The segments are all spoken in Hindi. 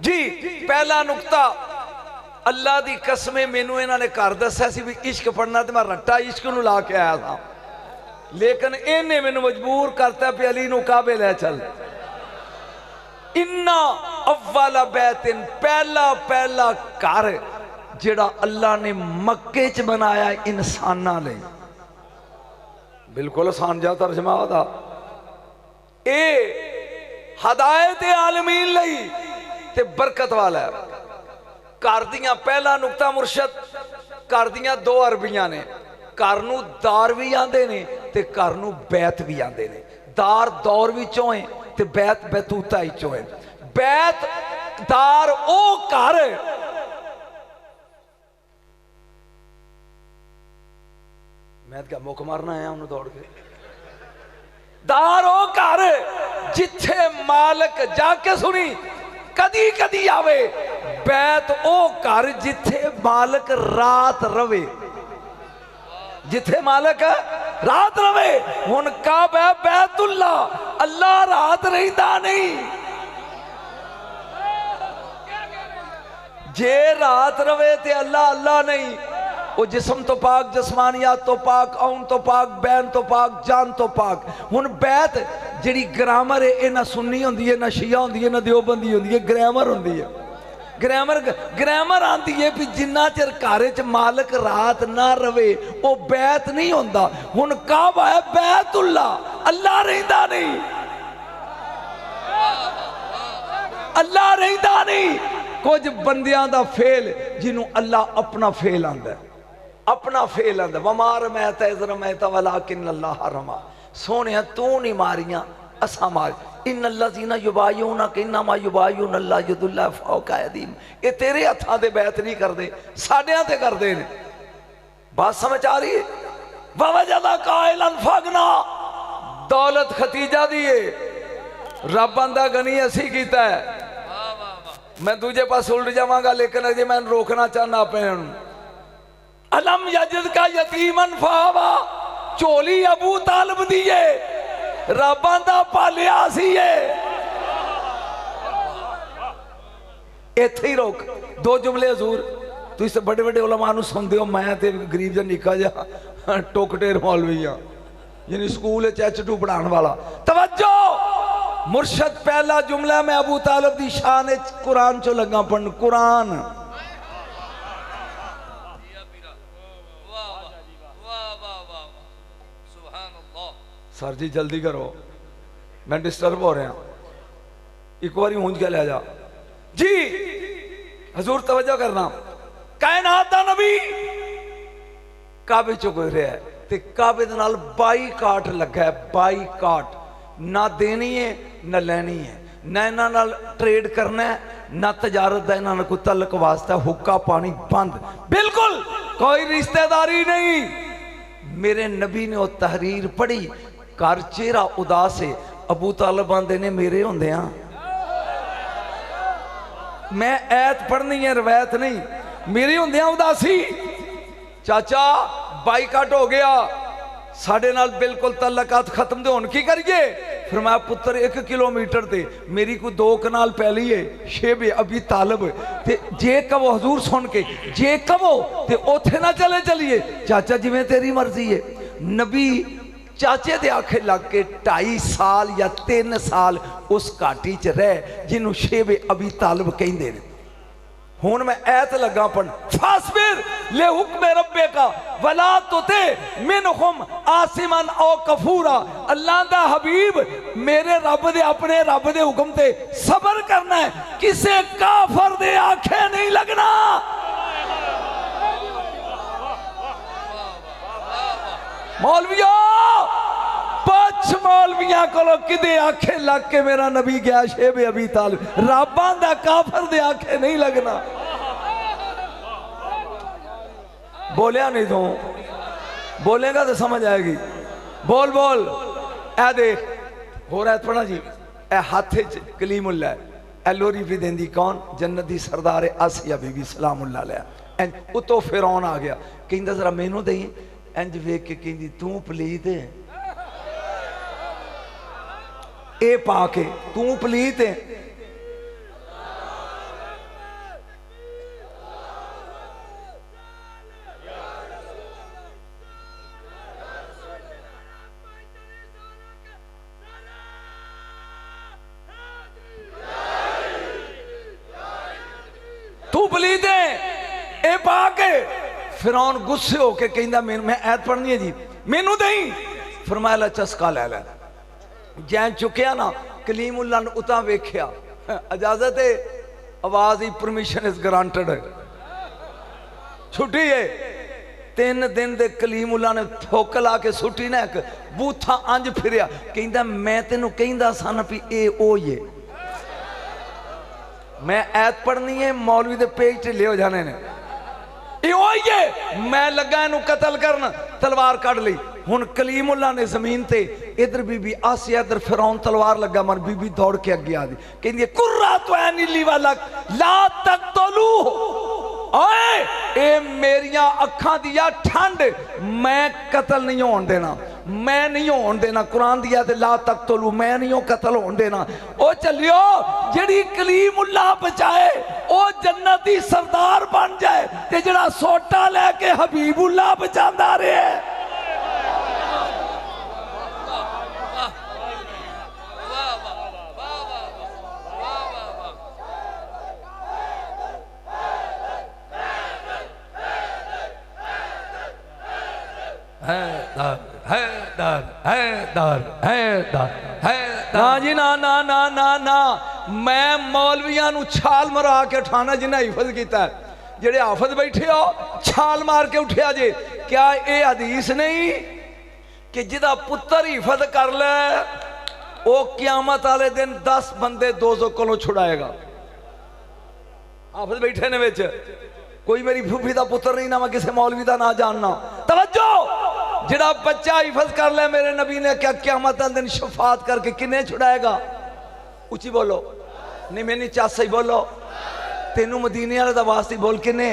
जी पहला नुकता अल्लाह की कसमें मैनू इन्होंने घर दस्या सी भी इश्क पढ़ना, तो मैं रट्टा इश्क नूं ला के आया था, लेकिन इन्हें मैनू मजबूर करता भी अली नूं काबे ले चल। इन्ना अव्वल बैतिन, पहला पहला घर जिहड़ा अल्लाह ने मक्के च बनाया इंसानां लई, बिल्कुल आसान जा तर्जमा दा, ए हदायत आलमीन लई ते बरकत वाला है। घर दियां पहला नुकता मुर्शद, घर दियां दो अरबियां ने, घर नूं दार भी आंदे ने ते घर नूं बैत भी आंदे ने। दार दौर विचों है ते बैत बैतूता विचों है। बैत दार ओ घर मैं क्या मुख मारना आया उन्होंने दौड़ के। दार ओ घर जिथे मालक जाके सुनी कदी कदी आवे, बैत ओ घर जिथे मालक रात रवे, जिथे मालक रात रवे। हुण काबा बैतुल्ला, अल्लाह रात रहिंदा नहीं। जे रात रवे ते अल्लाह अल्लाह नहीं। वो जिस्म तो पाक, जस्मानियात तो पाक, औन तो पाक, बैन तो पाक, जान तो पाक। हुण बैत जिहड़ी ग्रामर है, ये ना सुन्नी होंदी है, ना शिया होंदी है, ना देवबंदी होंदी है, ग्रामर होंदी है। ग्रामर आती है भी जिन्ना चिर घर च मालक रात ना रवे वो बैत नहीं होंदा। हुण काबा है बैतुल्ला, अल्लाह रहिंदा नहीं, अल्लाह रहिंदा नहीं। कुछ बंदियां दा फेल जिन्हों अल्लाह अपना फेल आंदा है, अपना फेल आंदा। वमार मैं तैजर मैं तवला किन अल्लाह रमा, सोने तू नहीं मारियां असा मार। इन अल्लाज़ीना युबायूना किन्नमा युबायून अल्लाह यदुल्लाह फौका अयदीहिम, ये तेरे हत्थां दे बैत नहीं करते, साडियां ते करते ने। बात समझ आ रही है? ववजदा काइलन फगना, दौलत खतीजा दी है, रब आंदा गनी असी कीता है। मैं दूजे पास उल्ट जावांगा, लेकिन अजे मैं रोकना चाहना अपने। अलम यजिद का यतीमन फावा, झोली अबू तालिब दी है, रब आंदा पालिया सी इत्थे ही रोक। दो जुमले हजूर तुसीं बड़े बड़े उलमा नूं सुनदे हो, मैं ते गरीब जिहा निक्का जिहा टोकटेर मौलवी हाँ, यानी स्कूल H2 पढ़ाने वाला। तवज्जो, मुर्शद पहला जुमला मैं अबू तालिब दी शान कुरान चो लगा पढ़न। कुरान सर जी जल्दी करो, मैं डिस्टर्ब हो रहा। एक बार हूंज के ले जा जी हजूर, तवज्जो करना। कायनात दा नबी काबे चो गुजरिया है ते काबे दे नाल बाईकाट लगा है। बाईकाट, ना देनी है ना लैनी है, ना इन्हां नाल ट्रेड करना है, ना तजारत दा इन्हां नाल कोई तलक वास्ता। हुक्का पानी बंद, बिल्कुल कोई रिश्तेदारी नहीं। मेरे नबी ने वो तहरीर पढ़ी, घर चेहरा उदास है। अबू तालिब आंदे ने मेरे होंदियां, मैं ऐत पढ़नी है रवायत नहीं, मेरे होंदियां उदासी। चाचा बाईकाट हो गया, साढ़े नाल बिल्कुल तल्लकात खत्म, दे हुण की करिए? फिर मैं पुत्र 1 किलोमीटर ते मेरी कोई 2 कनाल पैली है, शेब अभी तालिब ते जे कहो हजूर सुन के, जे कहो ते ओथे ना चले चलिए। चाचा जिवें तेरी मर्जी है। नबी चाचे दे आखे लग के 2.5 साल या 3 साल उस घाटी च रह जिन्हों शेब अभी तालिब कहते हैं। हुण मैं ऐत लगा पढ़, फासबिर ले हुक्म रब्बे का वला तुते मिनहुम आसिमन औ कफूरा। अल्लाह दा हबीब मेरे रब दे, अपने रब दे हुक्म ते सबर करना है, किसे काफर दे आखे नहीं लगना। मौलविया पछ मौलविया को किदे आखे लग के मेरा नबी गया शेब अभी तालिब, रब्बां दा काफर दे आखे नहीं लगना। बोलिया नहीं तू, बोलेगा तो समझ आएगी। बोल बोल। ए देख हो रहा है पढ़ा जी, ए हाथ कलीमुल्ला है, ए लोरी भी देंदी कौन? जन्नत दी सरदार आसिया बीबी सलामुल्लाह अलैहा। उतो फिरौन आ गया, कहंदा जरा मैनू दई। इंज वेख के कहंदी तू पलीत है, ए पा के तू पलीत है। फिरौन गुस्से होके कहंदा मैं ऐत पढ़नी है जी, मैनू दई। फरमाया ला चस्का लै लै। जैन चुकया ना, कलीमुल्लाह ने उता वेख्या, इजाजत है, आवाज ही परमिशन इज ग्रांटेड, छुट्टी है। 3 दिन दे कलीमुल्लाह ने थोक ला के सुटी ना, एक बूथा अंज फिरिया, कहंदा मैं तेनू कहंदा सन भी ए ओ ही है, मैं ऐत पढ़नी है, मौलवी दे पेज ढिले हो जाने ने, मैं लगा इनू कतल करन, तलवार कढ़ ली। हुण कलीमुल्लाह ने जमीन ते, इधर बीबी आसिया, इधर फिरौन तलवार लगा मर, बीबी दौड़ के अगे आ गई, कहंदी कुर्रा तो ऐनी वाला ला तक़तलू, ओए ए मेरियां अखां दिया ठंड, मैं कतल नहीं होण देना, मैं नहीं होण देना। कुरान दिया ते ला तक़तलू, मैं नहीं हो कतल होण देना। ओ चलियो जेड़ी कलीमुल्लाह बचाए ओ जन्नत दी सरदार बन जाए, ते जेड़ा सोटा लेके हबीबुल्लाह बचांदा रहे। ना जी ना ना ना ना ना, मैं मौलवियां नू छाल मरा के उठाना जिन्हें हिफज किया, जेड़े हाफज बैठे हो छाल मार के उठिया जे। क्या ये हदीस नहीं कि जिदा पुत्र हिफज कर ले वो क्यामत वाले दिन 10 बंदे दोज़ख कोलों छुड़ाएगा। हाफज बैठे ने विच, कोई मेरी फूफी का पुत्र नहीं ना मैं किसी मौलवी का ना जानना। तवज्जो, जिहड़ा बच्चा हिफज कर ले, मेरे नबी ने क्या क़यामत वाले दिन शफात करके किन्ने छुड़ाएगा? उची बोलो, नहीं मैंने चासा ही बोलो, तेनू मदीने वाले दा वास्ते बोल किन्ने।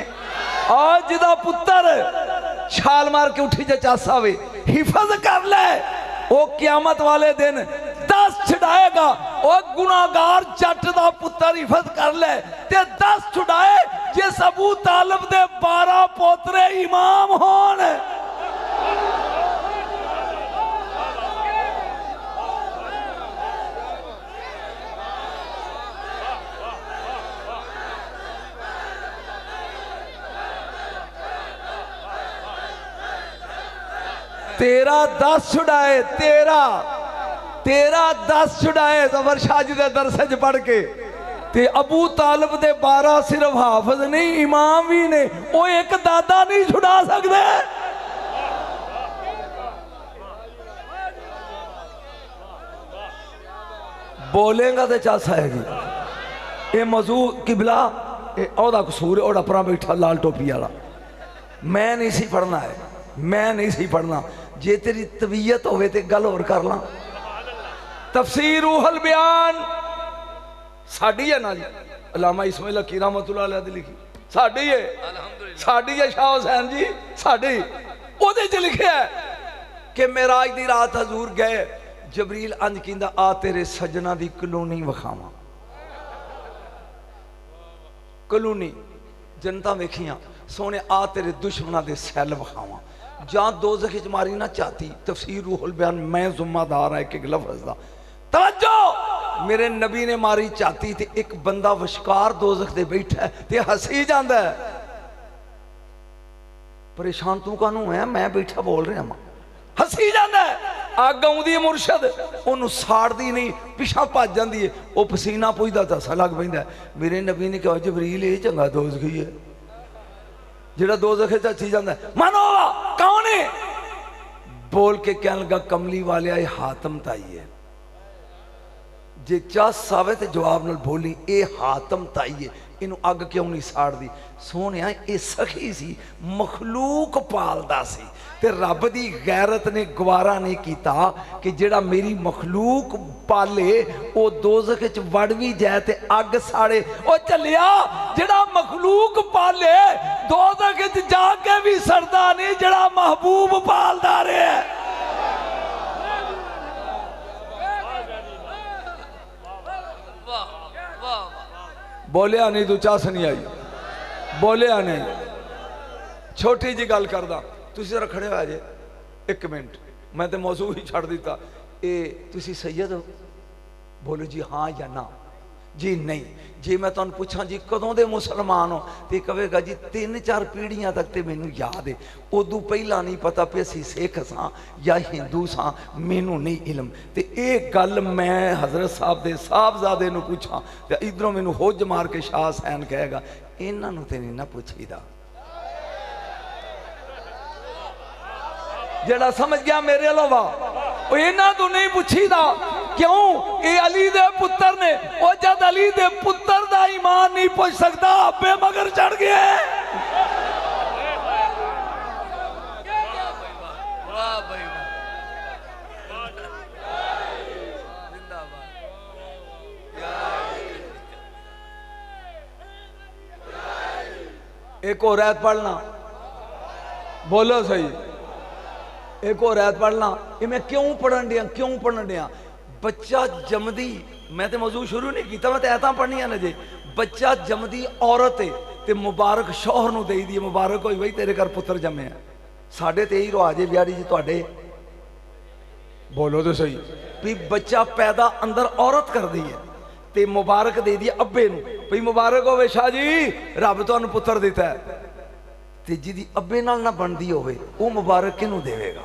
और जिहदा पुत्र छाल मार के उठी जा चासा वे हिफज कर ले, वो क़यामत वाले दिन 10 छुड़ाएगा। और गुनाहगार जट दा पुत्र हिफज कर ले ते 10 छुड़ाए, जिस अबू तालिब दे 12 पोतरे इमाम होन। तेरा 10 छुड़ाए, तेरा 10 छुड़ाए ज़फर शाह जी दे दरसे पढ़ के, ते अबू तालिब दे 12 सिर्फ हाफज नहीं इमाम भी ने, वो एक दादा नहीं छुड़ा सकते। बोलेगा तो चासा हैगी। ये मौजू किबला ओदा कसूर है, ओड़ा परा बैठा लाल टोपी वाला, मैं नहीं सी पढ़ना है, मैं नहीं सी पढ़ना। जे तेरी तबीयत होवे ते गल होर कर ला। तफसीर रूहुल बयान साड़ी है ना जी, अल्लामा इस्माइल हक़ी रहमतुल्लाह अलैह दी लिखी, साड़ी है, साड़ी है शाह हुसैन जी, साड़ी। ओदे च लिखिया है कि मेराज दी रात हजूर गए, जबरील अंज कहंदा आ तेरे सजना दी कलोनी विखावा। कलोनी जनता वेखियां, सोने आ तेरे दुश्मना दे सैल विखावा, जां दोज़ख च मारी ना चाहती। तफसीर रूहुल बयान मैं जुम्मेदार है एक लफ्ज़ दा। तवज्जो, मेरे नबी ने मारी चाहती ते एक बंदा विशकार दोज़ख दे बैठा है ते हसी जांदा है। परेशान तू कानू है, मैं बैठा बोल रहा मां, हसी जांदा है। अग आउंदी है मुर्शद, ओनू साड़दी नहीं, पिछा भज जांदी है, वो पसीना पुछदा तां हसा लग पैंदा। मेरे नबी ने कहा जबरील ये चंगा दोज़खी है जेड़ा दोज़ख च अच्छी जांदा है। मानो कौन है? बोल के कहन लगा कमली वाले आए हातम ताई है। जे चस आवे तो जवाब नाल बोली ए हातम ताई है, इनू अग क्यों नहीं साड़दी? सोने ये सखी सी, मखलूक पालदा सी, ते रब दी गैरत ने गवारा नहीं किया कि जेड़ा मेरी मखलूक पाले वो दोज़ख च वड़ भी जाए ते अग साड़े। ओ चलिया, जेड़ा मखलूक पाले दोज़ख च जाके भी सड़दा नहीं, जेड़ा महबूब पालदा रहे। बोलिया नहीं तू चस नहीं आई, बोलिया नहीं। छोटी जी गल करदा, तुसी जरा खड़े हो जे 1 मिनट, मैं तो मौजू ही छड़ दिता। ये तुसी सैयद हो? बोलो जी हाँ या ना। जी नहीं। जे मैं तुहानू पूछा जी कदों दे मुसलमान हो तो कहेगा जी 3-4 पीढ़ियां तक तो मैनू याद है, उदू पहला नहीं पता भी असी सिख सां या हिंदू सां, मैनू नहीं इलम। तो ये गल मैं हजरत साहब के साहबजादे नू पूछा तो इधरों मैनू हुज मार के शाह हुसैन कहेगा इन्हों तो नहीं ना पूछीदा। जड़ा समझ गया मेरे अलावा इन्हों तो नहीं पूछीदा। क्यों? ये अली दे पुत्र ने, और जब अली दे पुत्र दा ईमान नहीं पूछ सकता अबे मगर चढ़ गए। एक और आयत पढ़ना, बोलो सही। एक और आयत पढ़ना। ये मैं क्यों पढ़न दिया, क्यों पढ़न दिया? बच्चा जमदी, मैं तो मौजू शुरू नहीं किया, मैं तो ऐसा पढ़निया ने जे बच्चा जमदी औरत है तो मुबारक शौहर नूं देई दी, मुबारक होई बई तेरे घर पुत्र जमे। साढ़े तो यही रिवाज है बिहारी जी तुहाडे, बोलो तो सही भी बच्चा पैदा अंदर औरत कर दी है तो मुबारक दे दी अब्बे नूं भी मुबारक होवे शाह जी रब तुहानूं पुत्र दिता है। ते जिहदी अब्बे नाल ना बनदी होवे वो मुबारक किनूं देवेगा?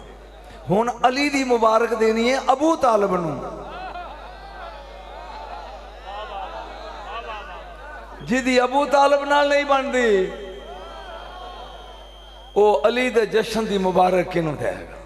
हुण अली दी मुबारक देनी है अबू तालिब नूं, जिहदी अबू तालिब नाल नहीं बनदी वो अली दे जश्न दी मुबारक किनूं देगा?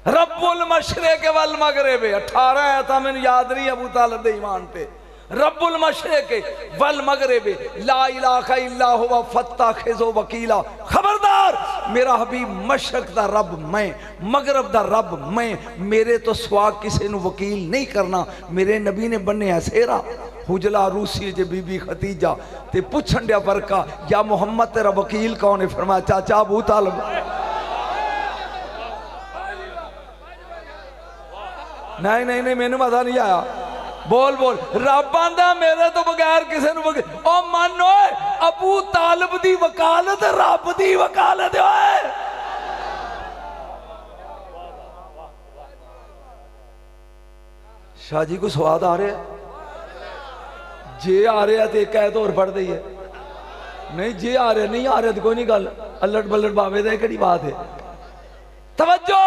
रब्बुल मशरिक वल मगरिब 18 है तो मैनूं याद नहीं अबू तालिब दे ईमान पे। रब्बुल मशरिक वल मगरिब ला इलाहा इल्ला हुवा फत्ताखिज़ु वकीला। खबरदार मेरा हबीब मशरक दा रब मैं, मगरब दा रब मैं, मेरे तो सिवा किसी नूं वकील नहीं करना। मेरे नबी ने बन्ने सेहरा हुजला रूसी जे बीबी खतीजा ते पुछन दिया बरका या मुहम्मद तेरा वकील कौन है? फरमाया चाचा अबू तालिब। नहीं नहीं नहीं मैनू मजा नहीं आया। बोल बोल। रब आंदा मेरे तो बगैर किसी नूं वकील। ओ मन ओए अबू तालिब दी वकालत रब दी वकालत ओए। शाह जी को स्वाद आ रहा है? जे आ रहा तो एक आयत होर पढ़ दी है, नहीं जे आ रहा नहीं आ रहा तो कोई नहीं गल। अल्लट बल्लट बाबे दा केड़ी बात है? तवज्जो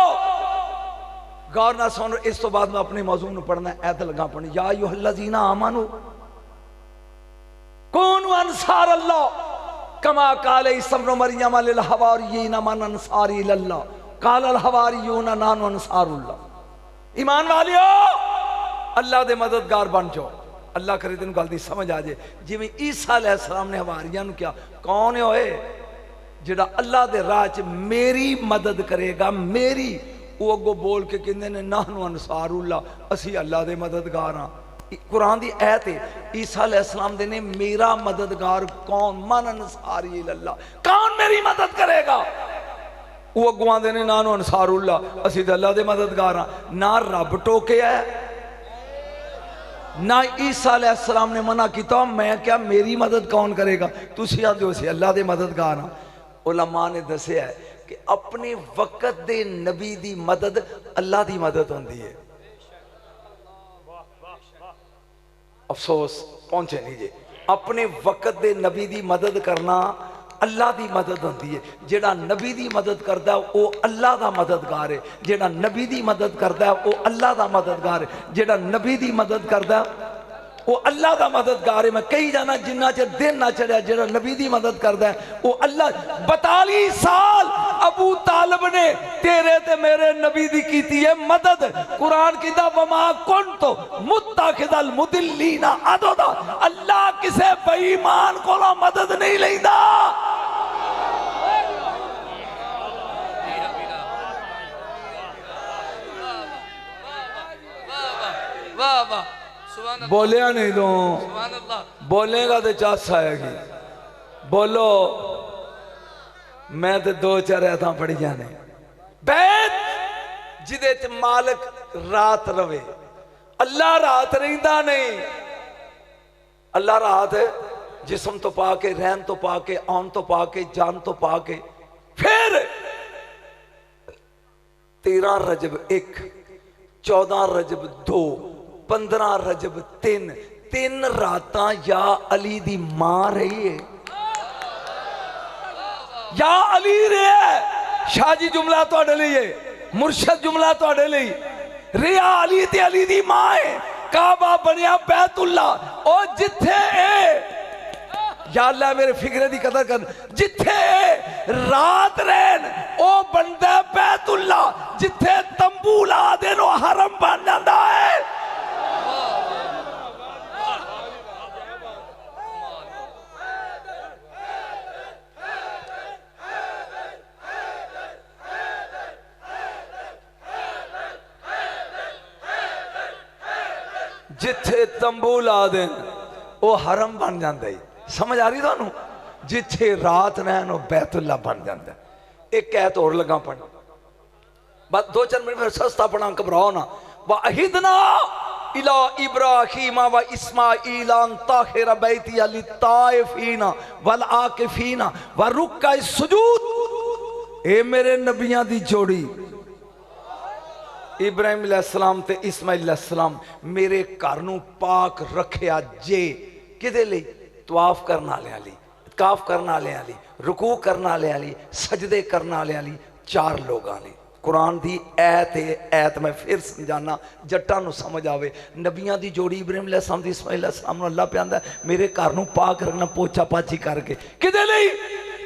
गौर ना सुन। इस तो बाद मैं अपने मौजू में पढ़ना ऐत लगा पढ़ने। या अय्युहल्लज़ीना आमनू कूनू अंसार अल्लाह कमा काल ईसा इब्न मरियम लिल हवारियीन मन अंसारी इलल्लाह काल अल हवारियून नानु अंसारुल्लाह। ईमान वालियो अल्लाह दे मददगार बन जाओ। अल्लाह करे तेन गल दी समझ आ जाए। जिवें ईसा अलैहिस्सलाम ने हवारियां नूं क्या कौन होए जिहड़ा अल्लाह दे राह च मेरी मदद करेगा, मेरी वो अगों बोल के कहते हैं नाहनु अंसारुल्लाह, असी अल्लाह दे मददगार हाँ। कुरान की ऐत है ईसा अलैहिस्सलाम दे ने मेरा मददगार कौन? मन अंसारी इलल्लाह, कौन मेरी मदद करेगा? वो अगों आंदे ने नाहनु अंसारुल्लाह, असी तो अल्लाह दे मददगार हाँ। ना रब टोकिया ना ईसा अलैहिस्सलाम ने मना किया। मैं क्या मेरी मदद कौन करेगा? तुसी आंदे हो असी अल्लाह दे मददगार हाँ। उलमा ने दसिया है कि अपने वक्त दे नबी दी मदद अल्लाह दी मदद होंदी है। अफसोस पहुंचे नहीं जे। अपने वक्त दे नबी दी मदद करना अल्लाह दी मदद होंदी है। जेड़ा नबी दी मदद करता है वो अल्लाह दा मददगार है। जेड़ा नबी दी मदद करता है वो अल्लाह दा मददगार है। जेड़ा नबी दी मदद करता है वो अल्लाह का मददगार है। मैं कही जाना जिन्ना चर दिन ना चढ़िया जेड़ा नबी दी मदद करता है वो अल्लाह। 42 साल अबू तालिब ने तेरे ते मेरे नबी दी कीती है मदद। कुरान कीदा वमा कुंतु मुत्तखिदल मुदिल्लीना अददा। अल्लाह किसे बेईमान कोलों मदद नहीं लैंदा। वाह वाह बोलिया नहीं तो बोलेगा तो चास आएगी। बोलो मैं तो 2-4 ऐसा पढ़ी जाने। बैत जिदे च मालिक रात रवे, अल्लाह रात रहिंदा नहीं। अल्लाह रात है जिस्म तो पाके, रहन तो पाके, आन तो पाके, जान तो पाके। फिर 13 रजब 1, 14 रजब 2, 15 रजब 3, 3 रातां या अली दी मां रही है या अली रहा। शाह जी जुमला तुहाडे लई है, मुर्शद जुमला तुहाडे लई। रिया अली ते अली दी मां है। काबा बनया बैतुल्ला। ओ जिथे या अल्लाह मेरे फिक्रे दी कदर कर, जिथे रात रहन ओ बनदा बैतुल्ला, जिथे तंबू ला देन ओ हरम बन जाता है। जिथे तंबू ला देन ओ हरम बन जाता है। समझ आ रही थानू? जिथे रात रहन ओ बैतुल्ला बन जाता है। एक ऐत और लगा पढ़, बस 2-4 मिनट में सस्ता पढ़ा, घबराओ ना। वाहिदना इला इब्राहीम व इस्माईल अन ताहिर बैती लित्ताइफीना वल आकिफीना व रुक्का सुजूद। ए मेरे नबियां दी जोड़ी इब्राहिम अलैहिस्सलाम ते इस्माइल अलैहिस्सलाम मेरे घर नूं पाक रखिया जे किदे लई? तवाफ करने वालियां लई, इत्काफ करने वालियां लई, रुकू करने वालियां लई, सजदे करने वालियां लई, 4 लोगां लई। कुरान दी ऐत है। ऐत मैं फिर समझाना जट्टां नूं समझ आवे। नबियां दी जोड़ी इब्राहिम अलैहिस्सलाम दी इस्माइल अलैहिस्सलाम नूं अल्लाह प्यादा मेरे घर नूं पाक रखना, पोछा पाछी करके। किदे लई?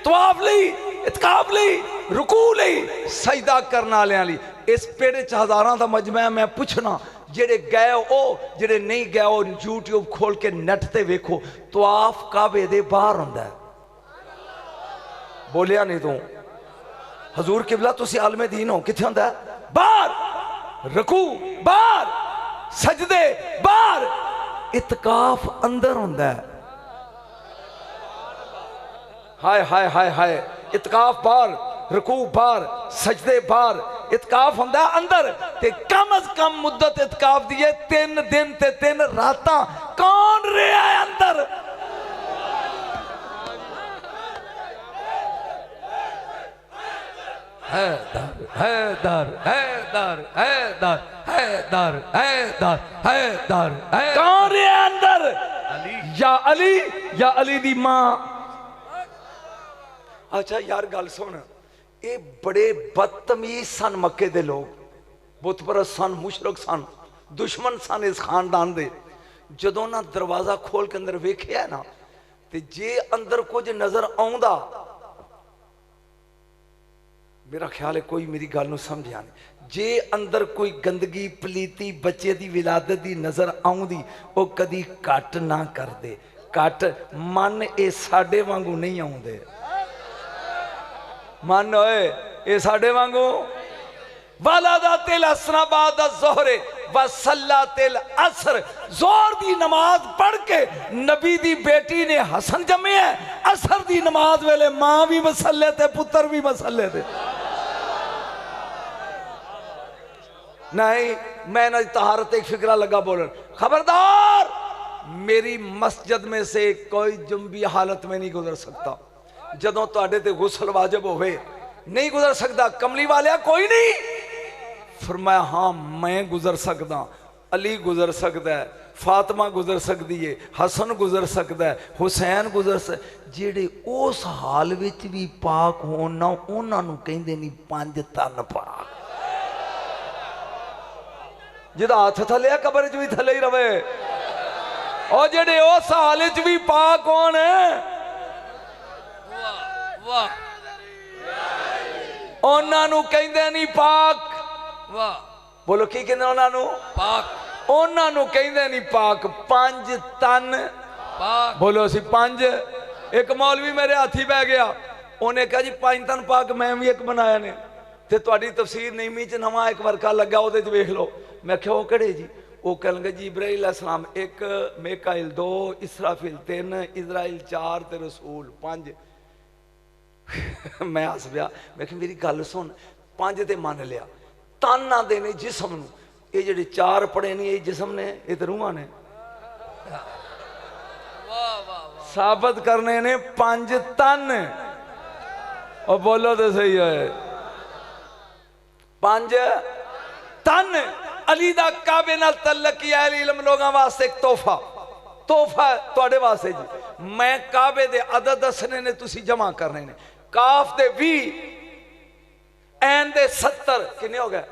तवाफ लई, इत्काफ लई, रुकू लई, सजदा करने वालियां लई। इस पेड़े च हज़ारां दा मजमा है। मैं पुछना जेड़े गए ओ जेड़े नहीं गए ओ यूट्यूब खोल के नेट ते वेखो। तवाफ काबे दे बाहर हुंदा है। बोलिया नहीं तू? हजूर किबला तुसी आलमे दीन हो, किथे हुंदा है? बाहर। रुकू बाहर, सजदे बाहर, इत्काफ अंदर हुंदा है। हाय हाय हाय हाय। इत्काफ बाहर, रुकू बाहर, सजदे बाहर, इत्काफ हुंदा अंदर। ते कम अज कम मुद्दत इत्काफ दी है 3 दिन ते 3 रातां। कौन रहा है अंदर? हैदर हैदर हैदर हैदर हैदर हैदर हैदर। कौन रहा अंदर? या अली या अली दी मां। अच्छा यार गल सुन, ये बड़े बदतमीज सन मक्के दे लोग, बुतपरस्त सन, मुशरक सन, दुश्मन सन इस खानदान दे। जदों ना दरवाजा खोल के अंदर वेखिया ना, ते जे अंदर कुछ नजर आउंदा, मेरा ख्याल है कोई मेरी गल नूं समझिया नहीं। जे अंदर कोई गंदगी पलीती बच्चे दी विलादत दी नजर आउंदी, वो कदी घट ना कर दे। घट मन ये साडे वांगू नहीं आउंदे। मन होए ये साडे वांगू। वाला तिल असनाबाद जोहरे वसल्ला तिल असर। जोर दी नमाज पढ़ के नबी दी बेटी ने हसन जमे है। असर दी नमाज वेले मां भी मसले थे, पुत्र भी मसले थे। नहीं मैं ना तहारत एक फिक्रा लगा बोलन, खबरदार मेरी मस्जिद में से कोई जुम्बी हालत में नहीं गुजर सकता। जदों तुहाडे ते गुसल वाजिब होवे नहीं गुजर सकता। कमली वालिया कोई नहीं। फरमाया हाँ मैं गुजर सकदा, अली गुजर सकता है, फातिमा गुजर सकती है, हसन गुजर सकता है, हुसैन गुजर सकता। जेड़े उस हाल विच भी पाक होण ना उन्हां नूं कहिंदे नहीं 5 तन पाक। जिहदा हाथ थले है कबर च भी थले ही रवे। और जेड़े उस हाल च भी पाक होण, उन्हां नूं कहिंदे नहीं पाक। वाह बोलो की कहंदे उन्हां नूं? पाक। उन्हां नूं कहिंदे नहीं पाक। 5 तन पाक। बोलो असी 5। एक मौलवी मेरे हाथी बह गया, उन्हें कहा जी 5 तन पाक मैं भी एक बनाया ने, ते तुहाडी तफसीर नीमी च नवा एक वर्का लगा उहदे च वेख लो। मैं क्या वो कड़े जी? वो कह लगे जी इब्राहीम अलैहिस्सलाम 1, मेकाइल 2, इसराफिल 3, इजराइल 4 ते रसूल 5। मैं हस पिया। मैं मेरी गल सुन, 5 ते मान लिया, तन आते ने जिसम नूं। ये जेडे 4 पड़े नहीं ये जिसम ने, ये तो रूहां ने। साबित करने ने 5 तन। और बोलो तो सही है 5 तन। अली दा काबे नाल तल्लक किया इल्म लोगों वास्ते एक तोहफा। तोहफा तुहाडे वास्ते जी। मैं काबे दे अदद दसने ने, तुसी जमा करने ने। काफ दे 20, ऐन दे 70, किन्ने हो गए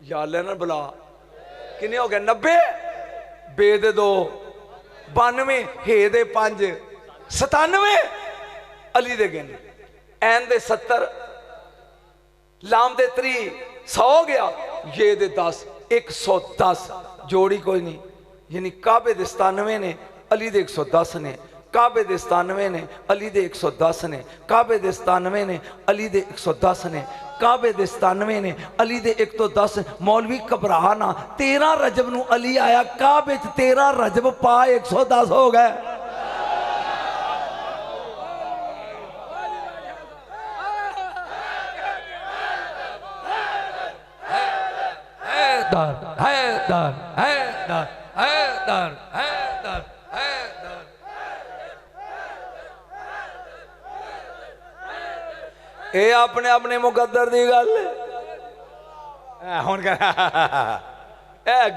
यार लेना बुला, किन्ने हो गए 90, बे दे 2 92, हे दे 5 97, अली दे गिन, ऐन दे 70, लाम दे 3 100 हो गया, ये दे 10 110, जोड़ी कोई नहीं। यानी काबे दे 97 ने, अली दे 110 ने, काबे दे 97 ने, अली दे 110 ने, काबे दे 97 ने, अली दे 110 ने, काबे दे 97 ने, अली दे 110। मौलवी घबरा ना, 13 रजब नू अली आया, काबे च 13 रजब पा 110 हो गए। हैदर हैदर हैदर हैदर हैदर हैदर। ये अपने अपने मुकद्दर दी गल हुण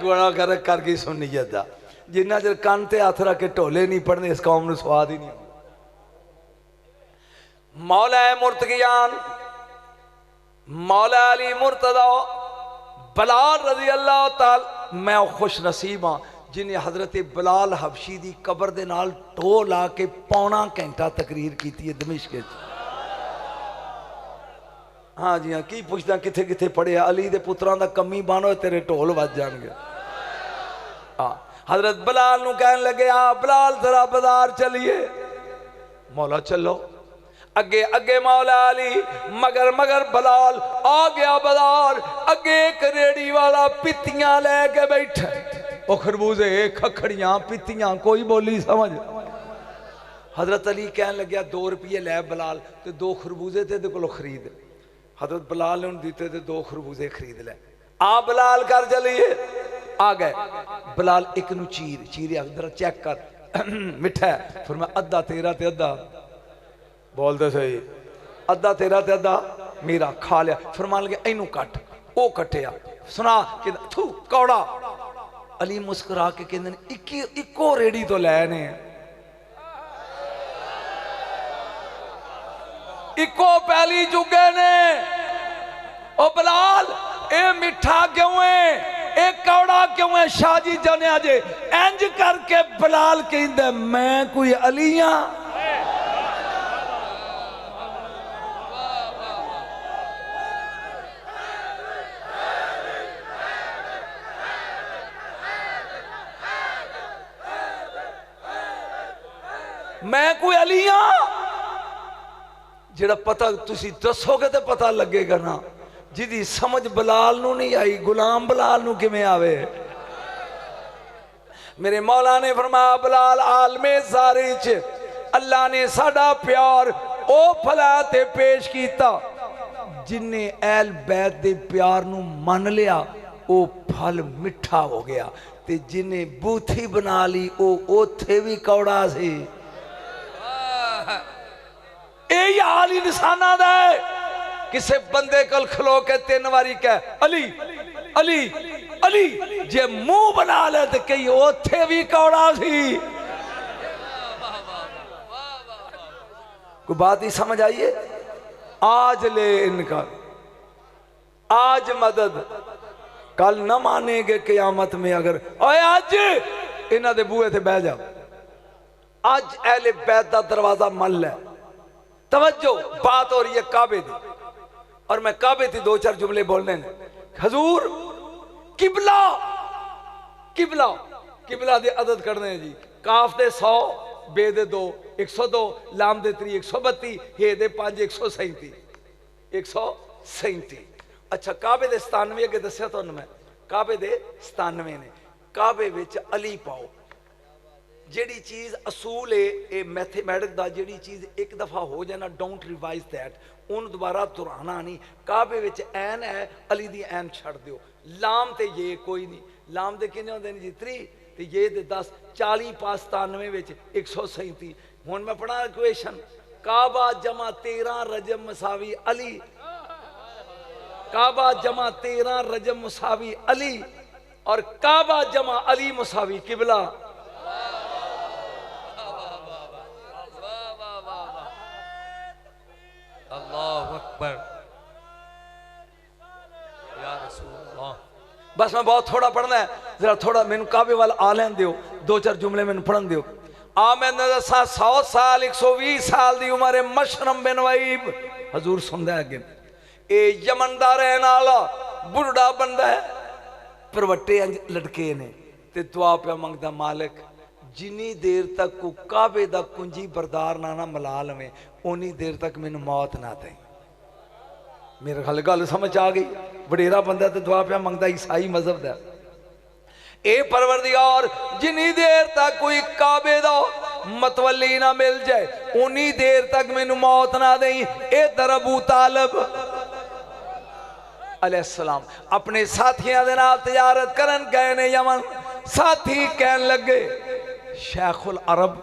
गुणा करके सुननी जाता। जिन्ना चर कन ते हथ रख के ढोले नहीं पढ़ने, इस कौम नूं स्वाद ही नहीं। मौला मुर्तगियान मौला अली मुर्तदा बिलाल रजी अल्लाह ताला, मैं खुश नसीब हाँ जिन्हें हजरत बिलाल हबशी की कबर दे नाल टो ला के पौना घंटा तकरीर की है दमिश्क। हाँ जी हाँ, की पुछदा किथे किथे पढ़े, अली दे पुत्रां दा कमी बानो तेरे ढोल वज जाणगे। हाँ, हजरत बिलाल नूं कहन लगे आ बिलाल जरा बाजार चलिए। मौला चलो, अगे अगे मौला अली, मगर मगर बिलाल आ गया बाजार। अगे एक रेड़ी वाला पित्तियां लेके बैठा, ओ खरबूजे खखड़ियां पित्तियां कोई बोली समझ। हजरत अली कहन लग्या 2 रुपये लै बिलाल ते 2 खरबूजे तेरे कोलों खरीद। हजरत बिलाल ने दिते ते 2 खरबूजे खरीद ले। आ बिलाल कर चलिए। आ गए बिलाल, एक नू चीरिया जरा चेक कर मिठा है। फिर मैं अद्धा तेरा ते अद्धा, बोलते सही, अद्धा तेरा ते अद्धा मेरा, खा लिया। फिर मान लगे इनू कट, ओ कटिया, सुना कि थू कौड़ा। अली मुस्कुरा के कहते इको रेड़ी तो लैने, इको पहली चुगे ने। ओ बिलाल ए मिठा क्यों है, ए कौड़ा क्यों है, शाहजी जाने जे। इंज करके बिलाल कहंदा मैं कोई अली हां। मैं कोई अली हां जेड़ा पता तुसी दसोगे तो पता लगेगा ना। जिदी समझ बिलाल नू नहीं आई, गुलाम बिलाल नू किवें आवे। मेरे मौला ने फरमाया बिलाल आलमे सारे च अल्लाह ने साडा प्यार ओ फला ते पेश कीता। जिन्ने अहल बैत दे प्यार नू मन लिया ओ फल मिठा हो गया, ते जिन्ने बूथी बना ली ओ ओथे भी कौड़ा सी। यही हाल इंसाना दा है। किसे बंदे कल खलो के 3 बारी कह अली अली अली, जे मुंह बना ले तो कई ओथे भी कौड़ा सी। कोई बात ही समझ आइए। आज ले इनका, आज मदद, कल न मानेंगे क़यामत में। अगर ओए आज इन्हां दे बूहे ते बह जाओ, आज अहले बैत दा दरवाजा मल है। तवज्जो, बात हो रही है काबे दी, और मैं काबे थी 2-4 जुमले बोलने ने। हजूर किबला किबला किबला दे अदद करने जी। काफ दे 100, बे दे 2 102, लाम दे 3 132, हे दे 5 137 137। अच्छा काबे दे 97 अगे दस्या तुहानू मैं, काबे दे 97 ने। काबे विच अली पाओ। जेड़ी चीज असूल है ये मैथमेटिक दा, जेड़ी चीज एक दफा हो जाए ना डोंट रिवाइज दैट, उन दोबारा दोहराना नहीं। काबे विच ऐन है, अली दी ऐन छड़ दियो। लाम ते ये कोई नहीं, लाम दे किन्ने होंदे ने जी 3 ते ये दे 10, 40 पास 97 विच 137। हुण मैं पढ़ा इक्वेशन, काबा जमा 13 रजम मसावी अली, काबा जमा 13 रजम मुसावी अली, और काबा जमा अली मुसावी किबला। बस मैं बहुत थोड़ा पढ़ना है, जरा थोड़ा मैनू काबे वाल आ लैन दियो, 2-4 जुमले मैनू पढ़न दियो। आ मैंने दसा 100 साल 120 साल की उम्र है मशरम बिन वहीब, हजूर सुनदा है अगे, ए यमन दा रहने वाला बुढ़ा बंदा है, परवट्टे लटके ने ते दुआ पे मंगदा, मालिक जिनी देर तक को काबे दा कुंजी बरदार ना मिला लवे उन्नी देर तक मैनू मौत ना दे। मेरे ख्याल गल समझ आ गई। वडेरा बंदा तो दुआ पे मंगदा ईसाई मजहब दा, ए परवरदिगार जिनी देर तक कोई काबे दा मतवली ना मिल जाए उन्नी देर तक मैनू मौत ना दे। इधर अबू तालिब अलैहिस्सलाम अपने साथियों के नाल तजारत करन गए ने यमन। साथी कहन लगे शेखुल अरब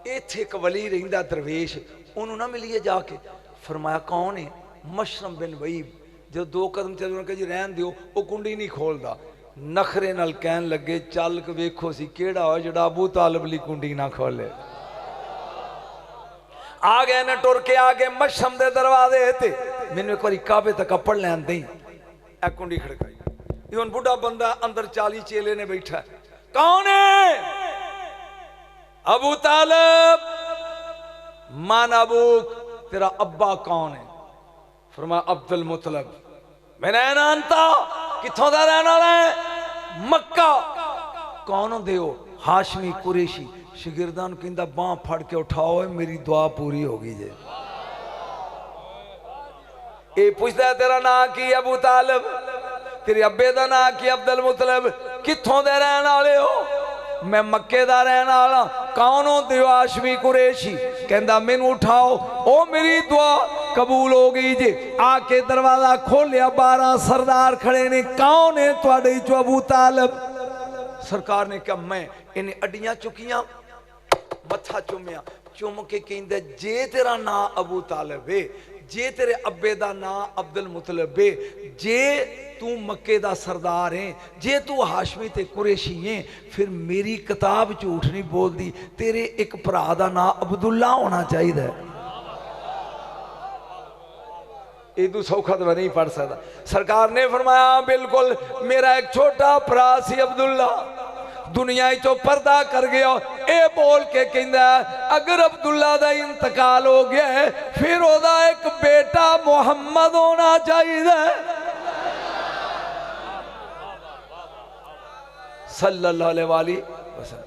इत्थे एक वली रहिंदा दरवेश, उन्होंने ना मिलिए जाके। फरमाया कौन है? मशरम बिन वहीब। जो 2 कदम चल उन्होंने कहा जी रहन दियो, वो कुंडी नहीं खोलता। नखरे नाल कहन लगे चल के वेखो सी केड़ा हो जिहड़ा अबू तालिब ली कुंडी ना खोले। आ गए ने टुर के आ गए मशरम दे दरवाजे ते, मैनू एक बार काबे तक अपड़ लैन दई। ए कुंडी खड़काई, हुण बुढ़ा बंदा अंदर 40 चेले ने बैठा। कौन है? अबू तालिब। मान अबूक, तेरा अब्बा कौन है? फरमाया अब्दुल मुतलब। मैंने जानता किथों दा रहने वाला है? मक्का। कौन होंदे हो? हाशमी कुरैशी। शिगिरदां नूं कहंदा बांह फड़ के उठाओ, मेरी दुआ पूरी हो गई जे। ये पुछदा है तेरा नाम की? अबू तालिब। तेरे अब्बे दा नाम की? अब्दुल मुतलब। किथों दे रहने वाले हो? मैं मक्के दा रहने वाला। कौन होंदे हो? हाशमी कुरैशी। कहंदा मैनू उठाओ, ओ मेरी दुआ कबूल हो गई जे। आके दरवाजा खोलिया, 12 सरदार खड़े ने। कौन है तुहाडे चो अबू तालिब? सरकार ने कहा मैं। इन्हें अड्डियां चुकियां, मत्था चुमिया, चुम के कहंदा जे तेरा नाम अबू तालिब है, जे तेरे अब्बे दा नाम अब्दुल मुतलब है, जे तू मक्के दा सरदार है, जे तू हाशमी ते कुरैशी है, फिर मेरी किताब झूठ नहीं बोलती। तेरे एक भरा दा नाम अब्दुल्ला होना चाहिए। इदू सौखा तो मैं नहीं पढ़ सकता। सरकार ने फरमाया बिल्कुल, मेरा एक छोटा भरा सी अब्दुल्ला, दुनिया चो पर्दा कर गया। ए बोल के कहंदा अगर अब्दुल्ला दा इंतकाल हो गया है फिर ओदा एक बेटा मुहम्मद होना चाहिए सल्लल्लाहु अलैहि वसल्लम।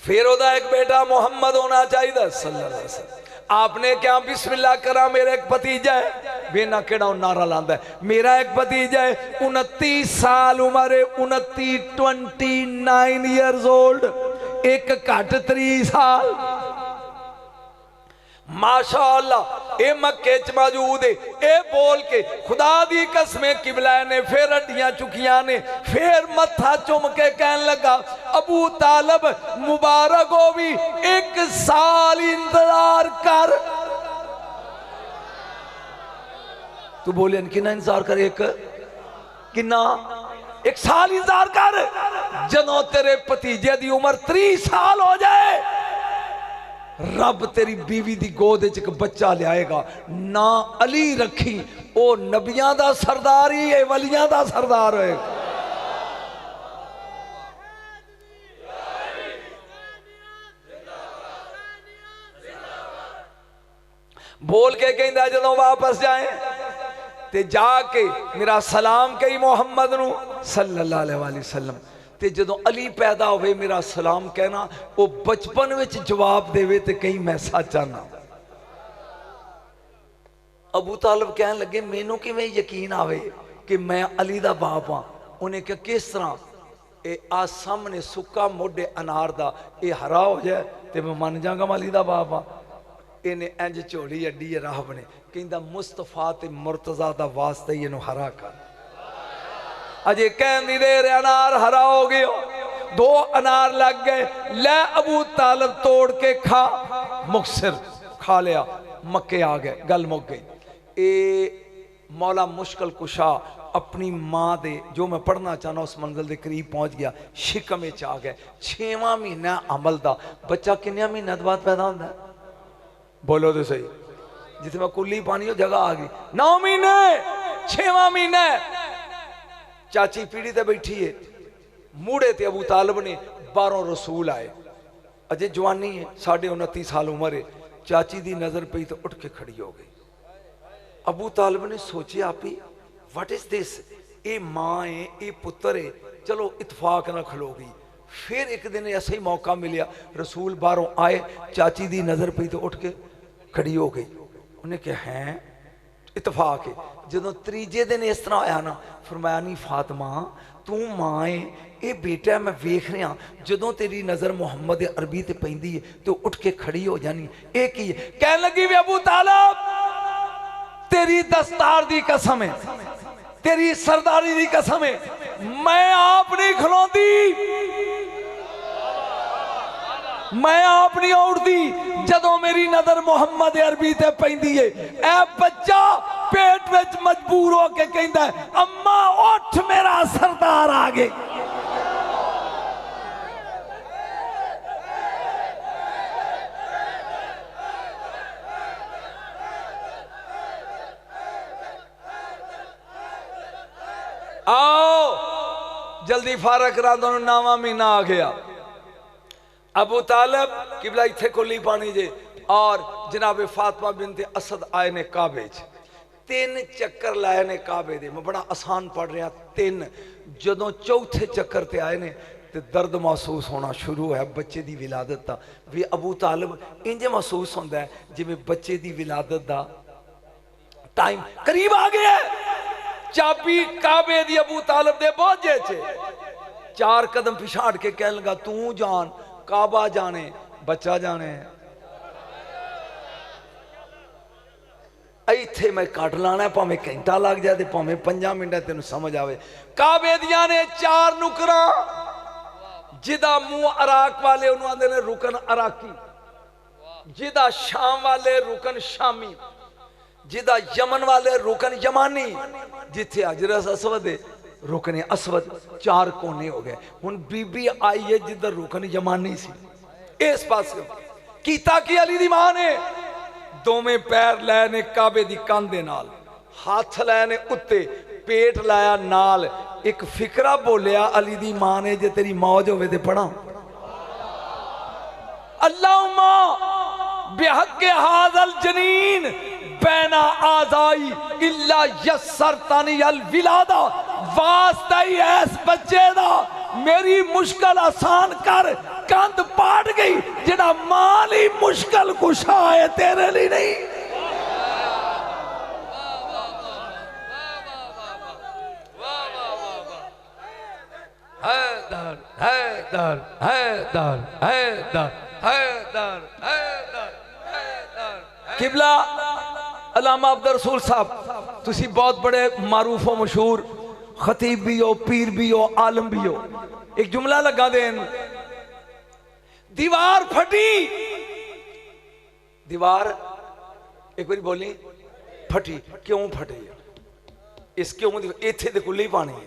फिर ओदा एक बेटा मुहम्मद होना चाहिए सल्लल्लाहु अलैहि वसल्लम। आपने क्या बिस्मिल्लाह करा, मेरा एक भतीजा है। बेना केड़ा नारा लांदा है, मेरा एक भतीजा है 29 साल उम्र है, 29 ईयर्स ओल्ड, एक घट 30 साल। माशाअल्लाह ए मक्के च मौजूद है। ए बोल के खुदा दी कसमें किबला ने फिर हड्डियां चुकियां ने, फिर मत्था चुम के कहन लगा अबू तालिब मुबारक हो भी, 1 साल इंतजार कर। तू बोले कितना इंतजार कर? कितना? 1 साल इंतजार कर। जदों तेरे भतीजे दी उम्र 30 साल हो जाए रब तेरी बीवी दी गोद च एक बच्चा लियाएगा। ना अली रखी, ओ नबियां दा सरदार ही है, वलियां दा सरदार होएगा। बोल के कहंदा जदों वापस जाए ते जाके मेरा सलाम कही मुहम्मद नू सल्लल्लाहु अलैहि वसल्लम। ते जदों अली पैदा होवे मेरा सलाम कहना, वो बचपन विच जवाब देवे ते कहीं मैं सच आना। अबू तालिब कहन लगे मैनू किवें यकीन आवे कि मैं अली दा बाप हाँ? उन्हें कहा किस तरह? ए आ सामने सुक्का मोढे अनार दा ये हरा हो जाए ते मैं मन जागा अली दा बाप हाँ। इन्हें इंज झोली अड्डी है राह बने, कहंदा मुस्तफा ते मुर्तजा दा वास्ता ही इनू हरा कर। अजे कहनी देर अनार हरा हो गया, 2 अनार लग गए। ले अबू तालिब तोड़ के खा, मुक्सिर खा लिया, मक्के आ गए, गल मुक गई। ए मौला मुश्किल कुशा अपनी माँ दे जो मैं पढ़ना चाहना उस मंजिल के करीब पहुंच गया। शिकम च आ गए। 6वां महीना अमल दा। बच्चा किन्ने महीनों बाद पैदा होता है? बोलो तो सही। जिथे मैं कुल्ली पानी हो जगह आ गई। 9 महीने 6वां महीना है, चाची पीढ़ी ते बैठी है, मूड़े ते अबू तालिब ने 12 रसूल आए, अजे जवानी है, 29.5 साल उम्र है। चाची दी नजर पई तो उठ के खड़ी हो गई। अबू तालिब ने सोचे आप ही व्हाट इज दिस, ये मां है, ये पुत्र है, चलो इतफाक ना खलो गई। फिर एक दिन ऐसा ही मौका मिलिया, रसूल बाहरों आए, चाची दी नजर पई तो उठ के खड़ी हो गई। उन्हें कहा हैं इतफाक है। जो तीजे दिन इस तरह आया ना, फरमाया नहीं फातिमा तू मां है, ये बेटा है, मैं वेख रहा जो तेरी नजर मुहम्मद अरबी ते पैंदी है तो उठ के खड़ी हो जानी। एक ही है। कह लगी वे अबू तालिब तेरी दस्तार दी कसम है, तेरी सरदारी दी कसम है, मैं आप नहीं खलोंदी, मैं आप नहीं उड़ती जदों मेरी नजर मुहम्मद अरबी ते पैंदी है। ए बच्चा पेट विच मजबूर होके कहंदा है अम्मा उठ मेरा सरदार आ गए। आओ जल्दी फारक करा दो, 9वां महीना आ गया। अबू तालिब किबला इत्थे कोली पानी जे और जनाब फातिमा बिनते असद आए ने काबे च, 3 चक्कर लाए ने काबे दे। मैं बड़ा आसान पढ़ रहा 3। जदों चौथे चक्कर ते आए ने ते दर्द महसूस होना शुरू है बच्चे दी विलादत दा। वे अबू तालिब इंज महसूस होंदा है जिवें बच्चे दी विलादत दा टाइम करीब आ गया है। चाबी काबे दी अबू तालिब दे बोझे च, 4 कदम पिछाड़ के कह लगा तू जान, काबा जाने, बच्चा जाने। इत्थे मैं कट लाना है, भावें घंटा लग जाए भावें 5 मिनट तेन समझ आवे। काबे दियां ने 4 नुकरा, जिदा मुंह अराक वाले उन्होंने आंदे ने रुकन अराकी, जिदा शाम वाले रुकन शामी, जिदा यमन वाले रुकन यमानी, जिथे अजरस असवद है रुकने असवद। 4 कोने हो गए। हुन बीबी आई है जिधर रुकन यमानी सी, इस पास कीता कि अली दी मां ने दोवें पैर लाए ने काबे दी कंध दे नाल, हाथ लाए ने उत्ते, पेट लाया नाल। एक फिकरा बोलिया अली दी मां ने, जे तेरी मौज होवे ते पढ़ा अल्लाहुम्मा बिहक़्क़ि हाज़ल जनीन बैना आज़ाई इल्ला यस्सरतनी अल विलादा, वास्ता ही ऐस बच्चे दा मेरी मुश्किल आसान कर, कंध पाट गई जिहड़ा मां लई मुश्किल कुशा है तेरे लिए नहीं। हैदर हैदर हैदर हैदर हैदर हैदर किबला अल्लामा अब्दुल रसूल साहब, तुसी बहुत बड़े मारूफ हो मशहूर खतीब भी हो, पीर भी हो, आलम भी हो। एक जुमला लगा देन, दीवार फटी, दीवार एक बार बोली फटी, क्यों फटी? इस क्यों इत्थे ते कुल्ली पानी है।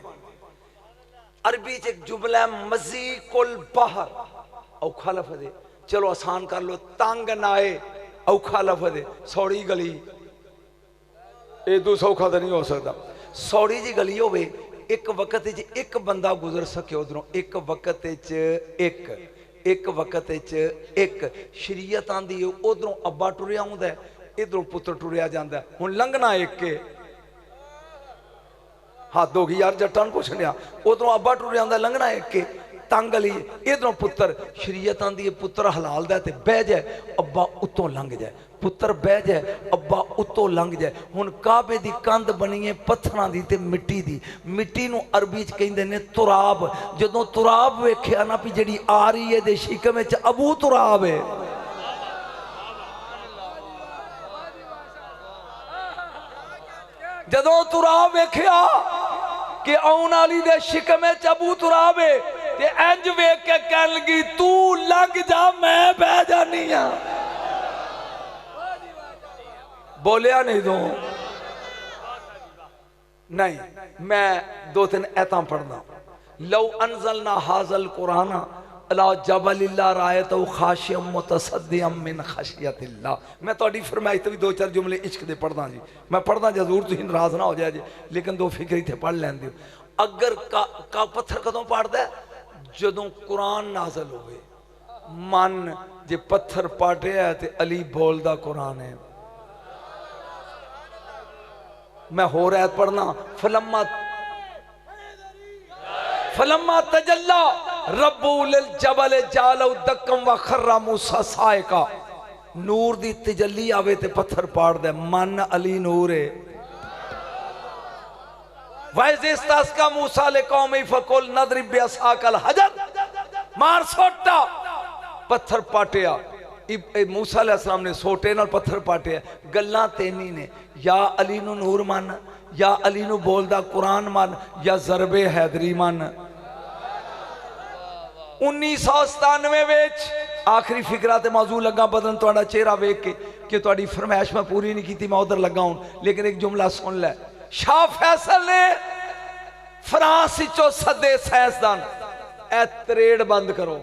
अरबी च एक जुमला मज़ीकुल बहर, औखा लफ्ज़ है, चलो आसान कर लो, तंग नाए औखा लफ्ज़ है, सौड़ी गली, एदू सौखा तो नहीं हो सकता। सौड़ी जी गली होवे, एक वक्त एक बंदा गुजर सके उधरों, एक वक्त एक वक्त एक शरीयत आंदी है, उधरों अब्बा टुरिया आउंदा है, इधरों पुत्र टुरिया जांदा है। हुण लंघना एक के हद हो गई यार, जट्टां नूं पुछ लिया, उधरों अब्बा टुरिया आंदा, लंघना एक के तंग गली, इधरों पुत्र। शरीयत आंदी है पुत्र हलाल दा ते बह जाए, अब्बा उत्तों लंघ जाए, पुत्र बह जाए, अब्बा उत्तों लंघ जाए। हुण काबे दी कंध बनी है पत्थरां दी ते मिट्टी दी, मिट्टी नूं अरबी च कहंदे ने तुराब। जदों तुराब वेखिया ना भी जिहड़ी आ रही है दे शिकम विच अबू तुराब है, जदों तुराब वेखिया कि आउण वाली दे शिकम विच अबू तुराब है ते इंज वेख के कहन लगी तू लंघ जा, मैं बह जानी हां। बोलिया नहीं दो नहीं, मैं 2-3 ऐतां पढ़ना। लौ अनज़लना हाज़ल कुराना अला जबलिल्लाह रायतहु खाशियम मुतसद्दिअम मिन खशियतिल्लाह। मैं थोड़ी फरमाइश तो भी दो चार जुमले इश्क दे पढ़दा जी, मैं पढ़दा जरूर, तुसीं नाराज ना हो जाए जी, लेकिन दो फिक्र इत्थे पढ़ लैन दिओ। अगर का पत्थर कदों पाड़दा? जदों कुरान नाज़िल होवे। मन जे पत्थर पाटिया है ते अली बोलदा कुरान है। मैं होर आयत पढ़ना, फलम्मा तजल्ला रब्बु लिल जबल जालहु दक्कम व खर्रा मूसा साइका। नूर दी तजल्ली आवे ते पत्थर पाड़ दे। मन अली नूर है। वैज़िस्तास्का मूसा ले कौमी फकुल नदरिब बिअसाकल हजर, मार सोटा। पत्थर पाटिया, मूसा अलैहिस्सलाम ने सोटे नाल पत्थर पाटिया। गल्लां तेनी ने, या अली नू नूर मन, या अली नू बोलदा कुरान मन, या ज़रबे हैदरी मन। 1997 विच आखिरी फिक्रा ते मौजू लगा बदन तुहाडा चेहरा वेख के कि तुहाडी फरमाइश मैं पूरी नहीं की, मैं उधर लगा हूं, लेकिन एक जुमला सुन लै। शाह फैसल ने फ्रांस चो सदे साइंसदान, ए तरेड़ बंद करो,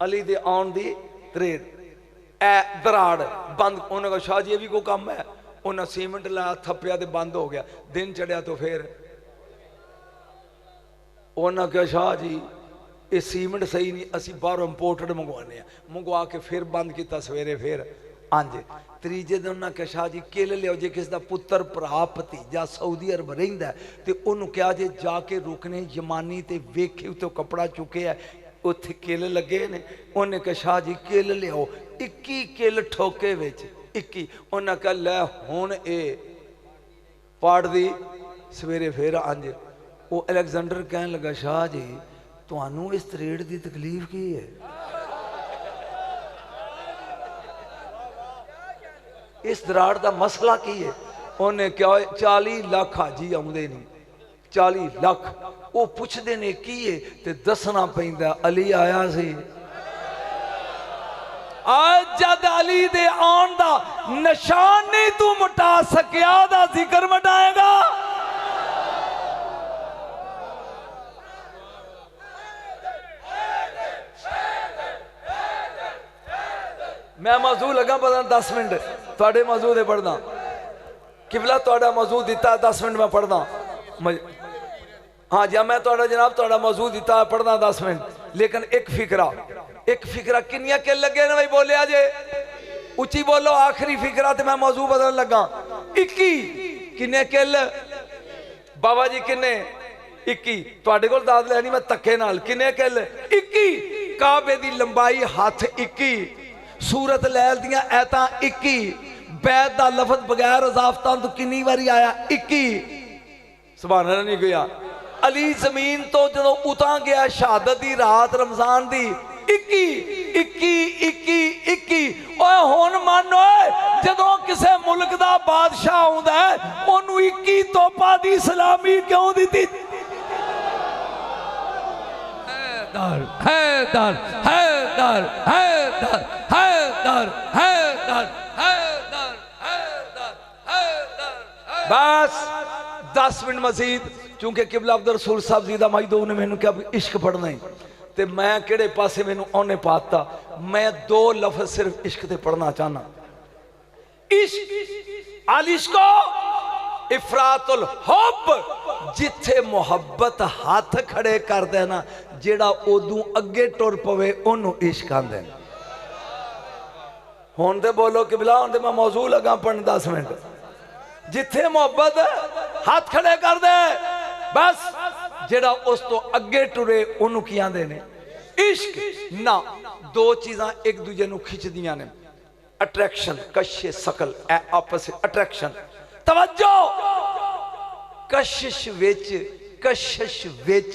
अली दे आउण दी तरेड़, ए दराड़ बंद। उन्होंने कहा शाह जी ये भी कोई काम है? उन्हें सीमेंट लाया, थप्पिया तो बंद हो गया। दिन चढ़िया तो फिर उन्हें कहा शाह जी ये सीमेंट सही नहीं, असी बाहरों इंपोर्टेड मंगवाने, मंगवा के फिर बंद किया। सवेरे फिर अंज तीजे दिन उन्हें कहा शाह जी किल लियो, जे किसी का पुत्र भरा भतीजा सऊदी अरब रहिंदा ते उन्होंने कहा जे जाके रुकने यमानी ते वेखे तो कपड़ा चुके है, उत्थे किल लगे ने। उन्हें कहा शाह जी किल लियो, 21 किल ठोके विच 21। उन्हें कहा लै हुण ए पाड़ दी। सवेरे फिर अंज वो अलैगजेंडर कहन लगा शाह जी तुहानू इस तरेड़ की तकलीफ की है? इस दराड़ का मसला की है? उन्हें क्या 40 लाख हाजी आउंदे नहीं, 40 लाख। वो पुछदे ने की है ते दसना पैंदा अली आया सी। आज जद अली दे आन दा निशान नहीं तू मिटा सकिया, दा जिक्र मिटाएगा। मैं मौजू लगा पढ़ना 10 मिनट, थोड़े मौजू दे पढ़ना। किबला थोड़ा मौजू दिता 10 मिनट मैं पढ़ना। हाँ जी मैं थोड़ा जनाब थोड़ा मौजू दिता पढ़ना 10 मिनट, लेकिन एक फिक्रा किनिया किल लगे ने भाई बोलिया जे उची बोलो। आखिरी फिक्रा तो मैं मौजू बदल लगा। 21 किन्ने किल बाबा जी किन्ने 21 थोड़े को दाद लैनी मैं धक्के नाल। किन्ने किल 21। काबे दी लंबाई हाथ 21, सूरत लैल दियां ऐतां 21, बैद दा लफज बगैर इजाफतां तो किन्नी बारी आया 21। सुभान अल्लाह नहीं गया। अली जमीन तो जो उतां गया शहादत दी रात रमजान दी 21 ओए हुण मन ओए जदों किसे मुल्क दा बादशाह आउंदा है ओनू 21 तोपा दी सलामी क्यों दी? हैदर हैदर हैदर हैदर हैदर हैदर हैदर हैदर हैदर। बस 10 मिनट मजीद, चूंकि किबला अब्दुल रसूल साहब जी दा मजदूर ने मैनू क्या इश्क पढ़ना ही ते मैं केड़े पासे मैनू औने पाता। मैं 2 लफ्ज सिर्फ इश्क ते पढ़ना चाहना। इश्क अल इश्को इफरातुल हुब, जिथे मुहब्बत हाथ खड़े कर देना जेड़ा उदू अगे टुर पवे ओनू इश्क आंदे। हुण ते बोलो किबला, हुण ते मैं मौजू लगा पढ़न 10 मिनट। जिथे मुहब्बत हाथ खड़े कर दे बस जेड़ा उस तो अगे टुरे ओनू की आंदे ने इश्क ना। 2 चीज़ां एक दूजे नू खिंचदियां ने, अट्रैक्शन कशिश सकल आपस अट्रैक्शन तवज्जो। कशिश विच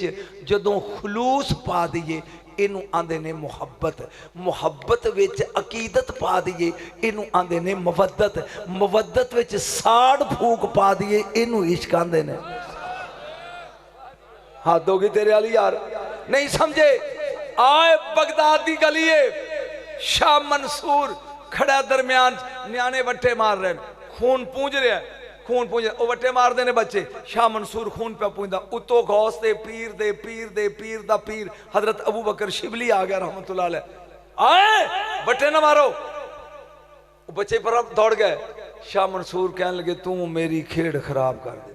जदों खलूस पा दिए इनू आंदे ने मुहब्बत, मुहब्बत विच अकीदत पा दिए इनू आंदे ने मवद्दत, मवद्दत विच साड़ फूक पा दिए इनू इश्क आंदे ने। हाथ होगी तेरे वाली यार नहीं समझे। आए बगदाद दी गलीए शाह मंसूर खड़ा दरमियान, न्याणे वट्टे मार रहे, खून पूंज रहा है। खून पूंज वो वट्टे मारते ने बच्चे शाह मंसूर खून पे पूंजदा उतो गौस दे पीर दा पीर हजरत अबू बकर शिबली आ गया रहमतुल्लाह अलैह आए वट्टे ना मारो बच्चे पर दौड़ गए शाह मंसूर कहने लगे तू मेरी खेड़ खराब कर दे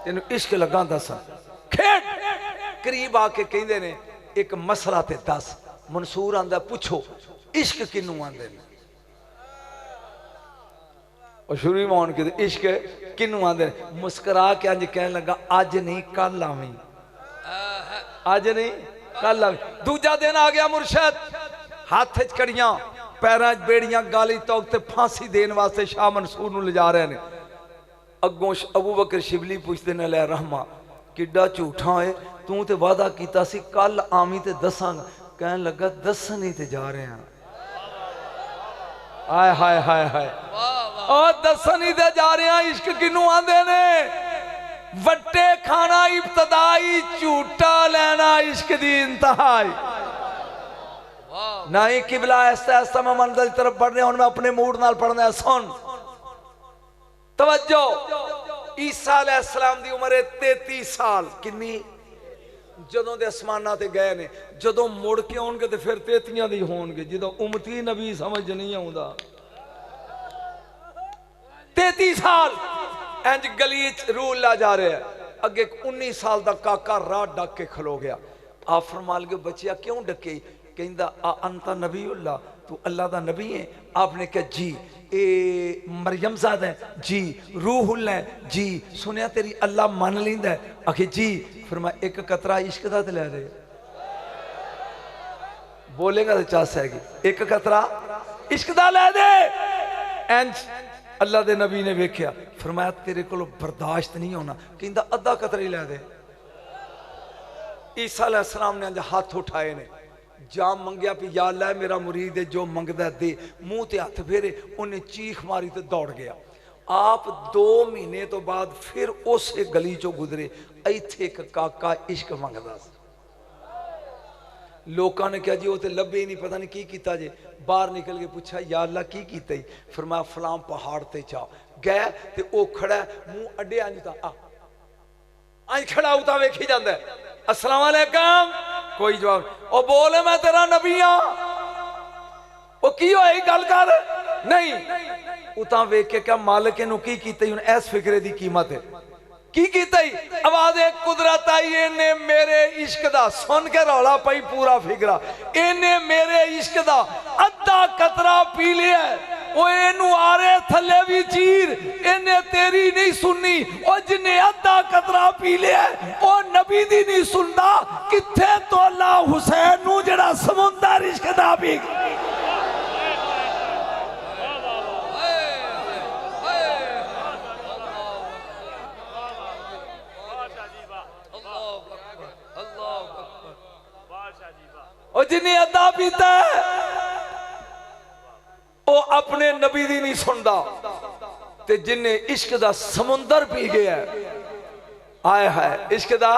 तेन इश्क लगा दस खेड़ करीब आके कहते ने एक मसला ते दस मंसूर आंदा पूछो इश्क किनू आंदे ने और शुरू मान के इश्क किनू आंदे मुस्कुरा के अंज कहने लगा अज नहीं कल आवी अज नहीं कल आवी दूजा दिन आ गया मुर्शद हाथ च कड़ियां पैरों च बेड़ियां गाली तोक ते फांसी देने वास्ते शाह मंसूर नूं ले जा रहे हैं अगों अबू बकर शिबली पूछते ने लै रहमा किड्डा झूठा है तू ते वादा कीता सी कल आवी ते दसांगा कहने लगा दसन ही ते जा रहे हैं हाय हाय हाय हाय और दसन ही ते जा रहे हैं इश्क किनू आंदे ने वट्टे खाना इब्तदाई झूठा लेना इश्क दी इंतहाई ना ही किबला ऐसा ऐसा मैं मंजिल की तरफ बढ़ रहा हूं मैं अपने मूड नाल पढ़ना है सुन तवज्जो ईसा अलैहिस्सलाम दी उम्र है 33 साल किन्नी जदों दे आसमानां ते गए ने जदों मुड़ के आउणगे ते फिर 33 दी होणगे जदों उम्मती नबी समझ नहीं आउंदा 33 साल इंज गली च रूह ला जा रहे हैं अगे 19 साल दा काका राह डक के खलो गया आप फरमा लगे बच्चिया क्यों डके कहंदा अंता नबीउल्लाह तू अल्लाह दा नबी है आपने कहा जी ए मरियम ज़ाद है जी रूहुल है जी सुनिया तेरी अल्लाह मान लींदा है आखिर जी फिर मैं एक कतरा इश्क दा ते लै दे बोलेगा तो चास हैगी एक कतरा इश्क दा लै दे इंज अल्लाह दे नबी ने वेख्या फरमाया तेरे को बर्दाश्त नहीं होना कहंदा अद्धा कतरा ही लै दे ईसा अलैहिस्सलाम ने हाथ उठाए ने जाम मंगया भी या अल्लाह मेरा मुरीद है जो मंगदा दे मुंह ते हथ फेरे उन्हें चीख मारी तो दौड़ गया आप 2 महीने तो बाद फिर उस गली चो गुजरे इत्थे एक काका इश्क मंगदा लोगों ने कहा जी वो तो लभे ही नहीं पता नहीं की कीता जे बाहर निकल के पूछा या अल्लाह की कीता ही फिर मैं फलां पहाड़ ते चा गए ते वो खड़ा मुंह अड्डे अंज खड़ा उता वेखी जाता है अस्सलाम वालेकुम कोई जवाब ओ बोले मैं तेरा नबी हाँ वो की होई गल कर नहीं उता वेख के क्या मालिक इनू की कीता हुण इस फिक्रे दी कीमत है की कीता आवाज कुदरत आई इन्हें मेरे इश्क दा सुन के रौला पई पूरा फिकरा इन्हें मेरे इश्क दा अद्धा कतरा पी लिया ओ एनू आरे थले भी चीर इन्हें तेरी नहीं सुननी ओ जिन्हें अद्धा कतरा पी लिया ओ नबी दी नहीं सुनदा किथे तोला हुसैन नू जेड़ा समुंदर इश्क दा पी जिन्हें अद्धा पीता है वो अपने नबी दी नहीं सुनता ते जिन्हें इश्क दा समुंदर पी गया आए है इश्क दा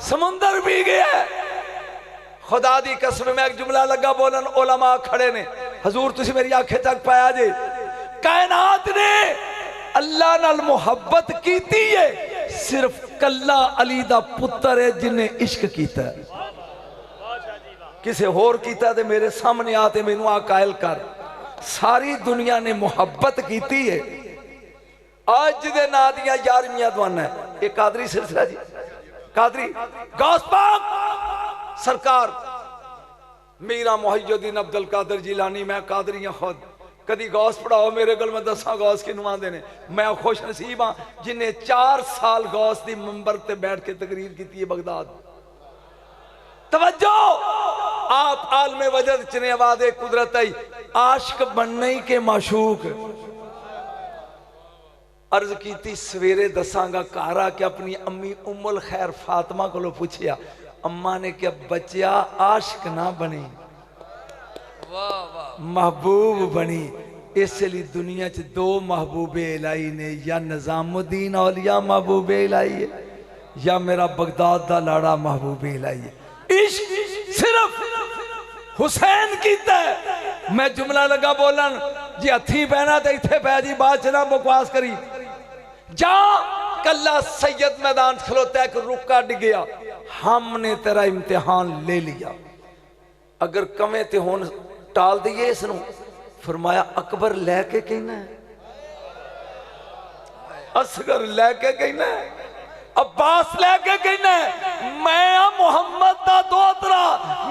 समुंदर पी गया खुदा दी कसम में एक जुमला लगा बोलन उलमा खड़े ने हजूर तुसी मेरी आंखें तक पाया जे कायनात ने अल्लाह नाल मुहब्बत कीती है सिर्फ कल्ला अली दा पुत्र है जिन्हें इश्क कीता है किसे होर कीता ते मेरे सामने आते मैनू आ कायल कर सारी दुनिया ने मुहब्बत कीती है आज दे ना दियां 11वीं दवाना है एक कादरी सिलसिला जी कादरी गौस पाक सरकार मीरा मुहियुद्दीन अब्दुल कादिर जिलानी मैं कादरी हां खुद कदी गौस पढ़ाओ मेरे को मैं दसा गौस किनू आंदे ने मैं खुश नसीब हाँ जिन्हें 4 साल गौस दी मंबर ते बैठ के तकरीर की है बगदाद तवज्जो आप आलमे वजद चने आवाज़ कुदरत आई आशिक बनने के माशूक अर्ज की सवेरे दसांगा घर आके अपनी अम्मी उम्मुल खैर फातिमा को पूछया अम्मा ने क्या बच्चा आशिक ना बनी महबूब बनी इसलिए दुनिया च 2 महबूबे इलाही ने या निजामुद्दीन औलिया महबूबे इलाही है या मेरा बगदाद दा लाड़ा महबूबे इलाही है इश्क सिर्फ हुसैन कीता है मैं जुमला लगा बोलन जी हथी पहना तो इत्थे पै जी बाद च ना बकवास करी जा कल्ला सैयद मैदान खलोता है कि रुका डिगया, हमने तेरा इम्तिहान ले लिया, अगर कमे ते हुण टाल दिए इसनों। फरमाया अकबर लैके कहना है, असगर लैके कहना है, अब्बास लैके कहना है, मैं मुहम्मद दा दोतरा,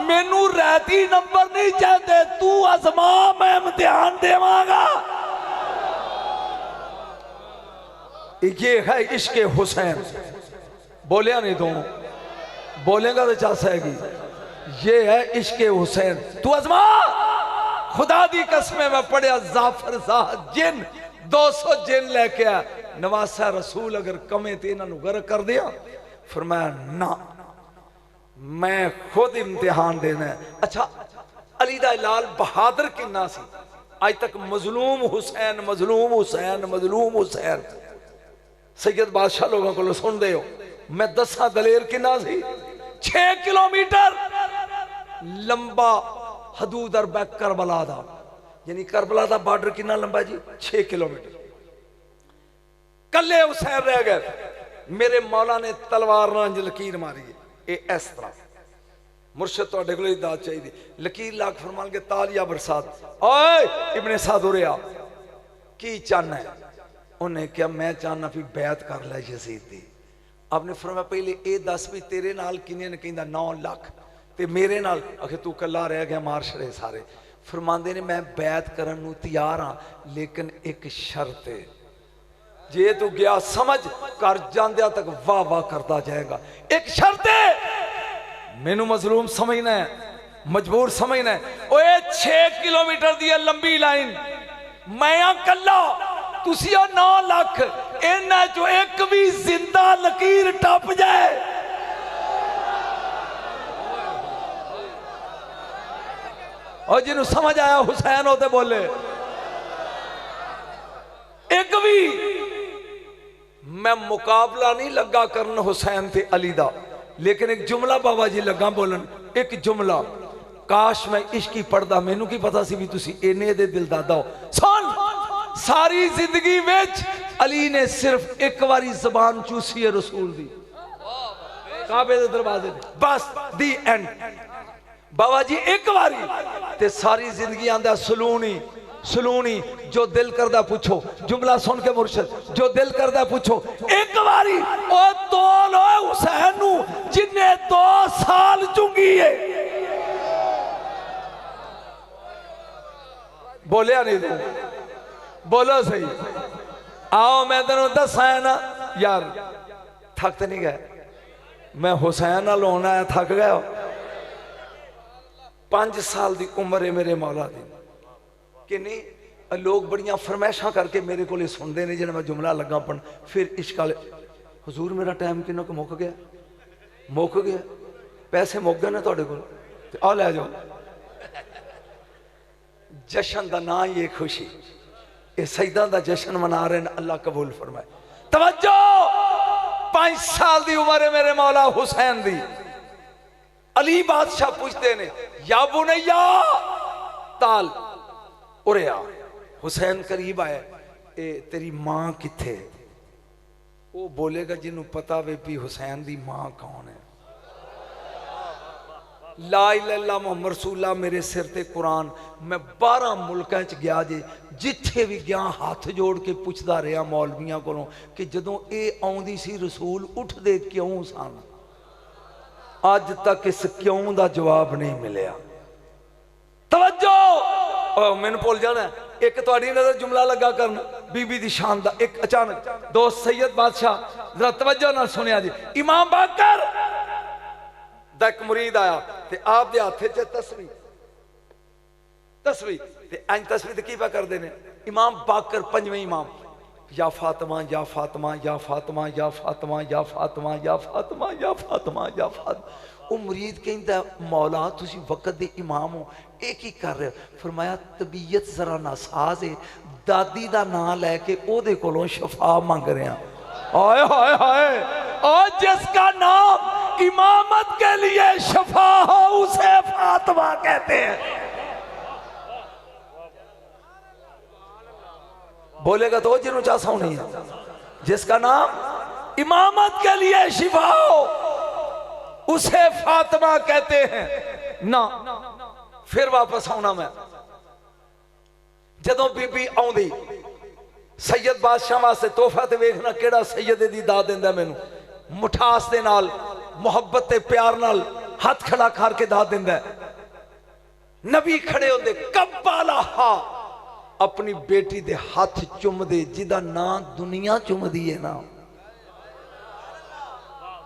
मैनू रहती नंबर नहीं चाहते, तू आजमा मैं इम्तिहान देवांगा। ये है इश्क हुसैन। बोलिया नहीं तू, बोलेगा तो चाहेगी। ये है इश्क हुसैन, तू आजमा। खुदा दी कसमें मैं पढ़िया जाफर साहब जिन 200 जिन लेके आ, नवासा रसूल अगर कमे तो इन्हों गर्क कर दिया। फरमाया ना, मैं खुद इम्तिहान देना है। अच्छा, अली दा लाल बहादुर किन्ना सी, आज तक मजलूम हुसैन मजलूम हुसैन मजलूम हुसैन सैयद बादशाह लोगों को सुन दे हो। मैं दसा दलेर किन्ना सी, 6 किलोमीटर लंबा हदूद अरबा करबला दा, यानी करबला दा बॉर्डर कितना लंबा जी, 6 किलोमीटर। कल्ले हुसैन रह गए, मेरे मौला ने तलवार नाल लकीर मारी है, इस तरह मुर्शद तुहाडे कोल दात चाहिए, लकीर लाख फरमान के तालिया बरसात। ओए इब्ने सादुरिया की चाहना है? उन्हें क्या मैं चाहना भी बैत कर लै यजीद दी। आपने फरमाया पहले ये दस भी तेरे नाल किन्ने ने, कहंदा 9 लाख, ते मेरे नाल आखे तू कला रह गया मार छड़े सारे। फरमांदे ने मैं बैत करन नूं तैयार हाँ, लेकिन एक शर्त है, जे तू गया समझ कर जांदिया तक वाह वाह करता जाएगा। एक शर्त है, मैनू मजलूम समझना है, मजबूर समझना है। ओए 6 किलोमीटर दी लंबी लाइन, मैं कला, तुसी 9 लाख, इन्हां चो एक भी जिंदा लकीर टप जाए, और जिन्हों समझ आया हुसैन होते बोले, एक भी मैं मुकाबला नहीं लगा करन हुसैन थे अली दा, लेकिन एक जुमला बाबा जी लगा बोलन, एक जुमला, काश मैं इश्की पढ़दा, मैनू की पता सी भी तुसी इन्ने दे दिल दादा हो। सुन, सारी जिंदगी विच अली ने सिर्फ एक बारी जबान चूसी है रसूल दी, काबे दे दरवाजे, बस दी एंड। बाबा जी एक बारी ते सारी जिंदगी आंदा सलूनी सलूनी, जो दिल करदा पूछो, जुमला सुन के मुर्शद, जो दिल करदा पूछो, एक बारी ओ तोल हुसैन नू जिन्ने 2 साल चुंगी है। बोलिया नहीं तू, बोलो सही। आओ मैं तेन दसा ना यार, थक तो नहीं गए, मैं हुसैन नाल होना है, थक गया। 5 साल की उम्र है मेरे मौला दी, कि नहीं लोग बड़िया फरमैशा करके मेरे को सुनते हैं, जो मैं जुमला लगा पढ़न, फिर इश्क वाले हुजूर मेरा टाइम किन्ना को मुक गया, मुक गया, पैसे मुक गए ना थोड़े को, आ लै जाओ। जशन का ना ही खुशी, ये सईदा का जशन मना रहे हैं, अल्लाह कबूल फरमाए। तवज्जो, 5 साल की उम्र है मेरे मौला हुसैन दी। अली बादशाह पूछते ने, या बुनैया ताल, उरे आ। हुसैन करीब आए, ए तेरी मां किथे? वो बोलेगा जिन्हों पता वे भी हुसैन दी मां कौन है। ला इलाहा इल्लल्लाह मुहम्मद रसूलुल्लाह मेरे सिर ते कुरान। मैं 12 मुल्कों च गया जे, जिथे भी गया हाथ जोड़ के पुछदा रहा मौलवियां कोलों कि जदों ये आउंदी सी रसूल उठदे क्यों सन। अज तक इस क्यों का जवाब नहीं मिलया। तवज्जो, मैनू भुल जाना, एक तुहाडी नजर जुमला लगा करन बीबी दी शान दा, एक अचानक दोस्त सैयद बादशाह, जरा तवज्जो नाल सुनिया जी। इमाम बाकर दा एक मुरीद आया ते आप दे हाथ च तस्वीर, तस्वीर ते इंज तस्वीर ते की पा करदे ने इमाम बाकर 5वें इमाम, या फातिमा या फातिमा या फातिमा या फातिमा या फातिमा या फातिमा या फातिमा या फातिमा। वो मुरीद कहता मौला तुसी वक्त दे इमाम हो, एक ही कर रहे हो। फरमाया तबीयत जरा नासाज है, दादी दा नाम लैके ओदे कोलों शफा मंग रहे हैं। हाय हाय हाय, और जिसका नाम इमामत के लिए शफा हो उसे फातिमा कहते हैं। बोलेगा तो जिन्हों चाह नहीं है, जिसका नाम इमामत के लिए शिफा हो, उसे फातिमा कहते हैं ना। फिर वापस आना मैं, जदों बीबी आउंदी सैयद बादशाह वास्ते तोहफा ते वेखना केड़ा सैयद दी दाद देंदा मैनू, मुठास दे नाल मुहब्बत ते प्यार नाल हाथ खड़ा करके दाद देंदा। नबी खड़े होंदे कब्बाला अपनी बेटी दे हाथ चुमदे, जिदा नाम दुनिया चुमदी है ना,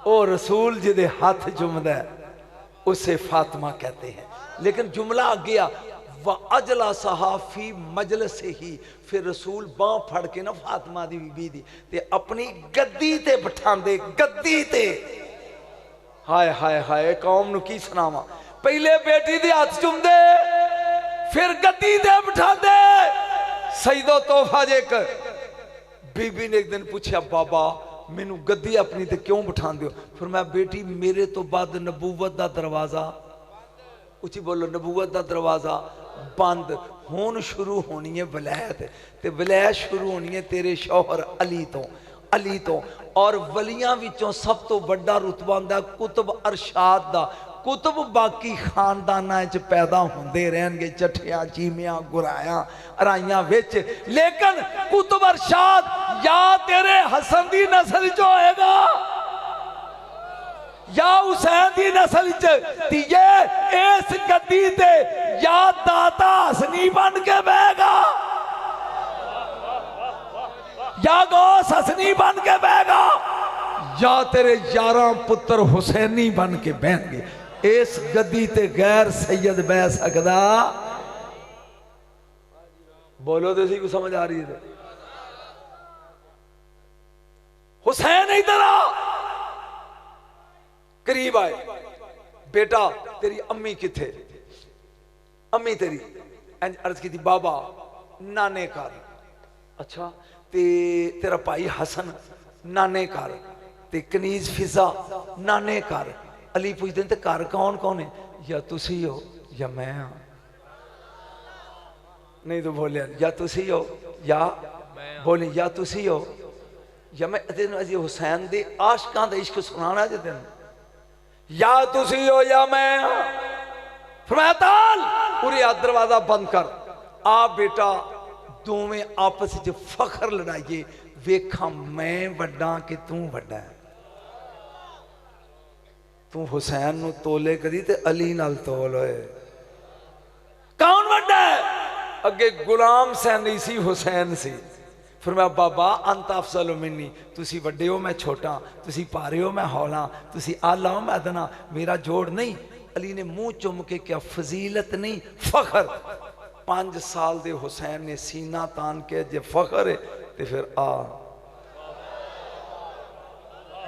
ओ रसूल जिदे हाथ चुमदा उसे फातिमा कहते हैं। लेकिन जुमला आ गया व अजला सहाफी मजलिस से ही, फिर रसूल बांह फड़ के ना फातिमा दी बीबी दी ते अपनी गद्दी ते बिठांदे, गद्दी ते। हाय हाय हाय, कौम नू की सुनावा, पहले बेटी दे हाथ चुमदे, फिर गद्दी ते बिठांदे। सईदो तोहफा जे एक बीबी ने एक दिन पूछा, बाबा मैनू गद्दी अपनी ते क्यों बिठांदे हो? फिर मैं, बेटी मेरे तो बाद नबूवत दा दरवाजा, उची बोलो, नबूवत दा दरवाजा बंद, हुण शुरू होनी है वलैत, ते वलैत शुरू होनी है तेरे शौहर अली तो, अली तो। और वलियां विचों सब तो बड़ा रुतबा हुंदा कुतुब अरशाद दा। कुतुब बाकी खानदाना च पैदा होंदे रहणगे, चठिया चीमिया गुराया अराइया विच, लेकिन कुतुब अरशाद या तेरे हसन दी नस्ल च होएगा या हुसैन दी नस्ल च। तिये इस गद्दी ते या दाता हसनी बन के बहेगा या गौस हसनी बन के बहेगा, या तेरे 11 पुत्र हुसैनी बन के बहेंगे। इस गद्दी ते गैर सैयद बह सकदा? बोलो तो सी को समझ आ रही है? हुसैन इधर आ, करीब आए, बेटा तेरी अम्मी किथे? अम्मी तेरी अर्ज की थी, बाबा नाने घर। अच्छा, ते तेरा भाई हसन नाने घर, ते कनीज फिजा नाने घर। अली पूछते ते घर कौन कौन है? या तुसी हो या मैं हाँ। नहीं तो बोलिया, या तुसी हो या बोले, या तुसी हो या मैं। तेन अजी हुसैन दे आशकां दा इश्क सुनाना जे तेन, या तुसी हो या मैं हाँ। फरमाया ताल पूरे दरवाजा बंद कर, आ बेटा दोवें आपस च फखर लड़ाइए, वेखा मैं वड्डा कि तू वड्डा है। तू हुसैन नू तोले कदी ते अली नाल तोल होए, कौन वड्डा है? अगे गुलाम सैनी सी, हुसैन सी। फिर मैं, बाबा अंत अफसल मिन्नी, तुसी वड्डे हो मैं छोटा, तुसी भारे हो मैं हौला, तुसी आला हो मैं अदना, मेरा जोड़ नहीं। अली ने मुंह चुम के क्या, फजीलत नहीं फखर। 5 साल दे हुसैन ने सीना तान के जे फखर है ते फिर आ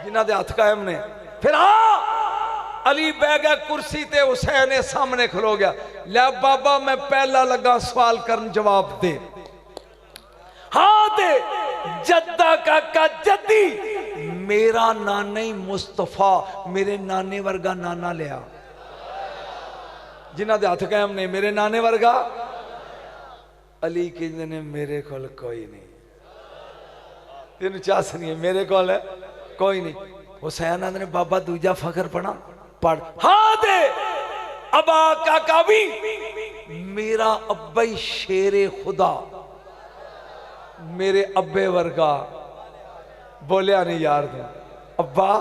जिन्हां दे हथ कायम ने, फिर आ। अली बह गया कुर्सी ते, हुसैन सामने खलो गया। लै बाबा मैं पहला लगा सवाल करन, जवाब दे। हाँ दे, जद्दा काका जद्दी, मेरा नाना ही मुस्तफा, मेरे नाने वर्गा नाना लिया। जिन्हां दे हथ कायम ने, मेरे नाने वर्गा। अली कहंदे ने मेरे कोल कोई नहीं, तेन चास नहीं है, मेरे कोल कोई नहीं। हुसैन आंदे ने बाबा दूजा फखर पढ़ा, पढ़। हाँ दे, अबा काका भी, मेरा अब्बा ही शेरे खुदा, मेरे अब्बे वर्गा। बोलिया नहीं यार तू, अब्बा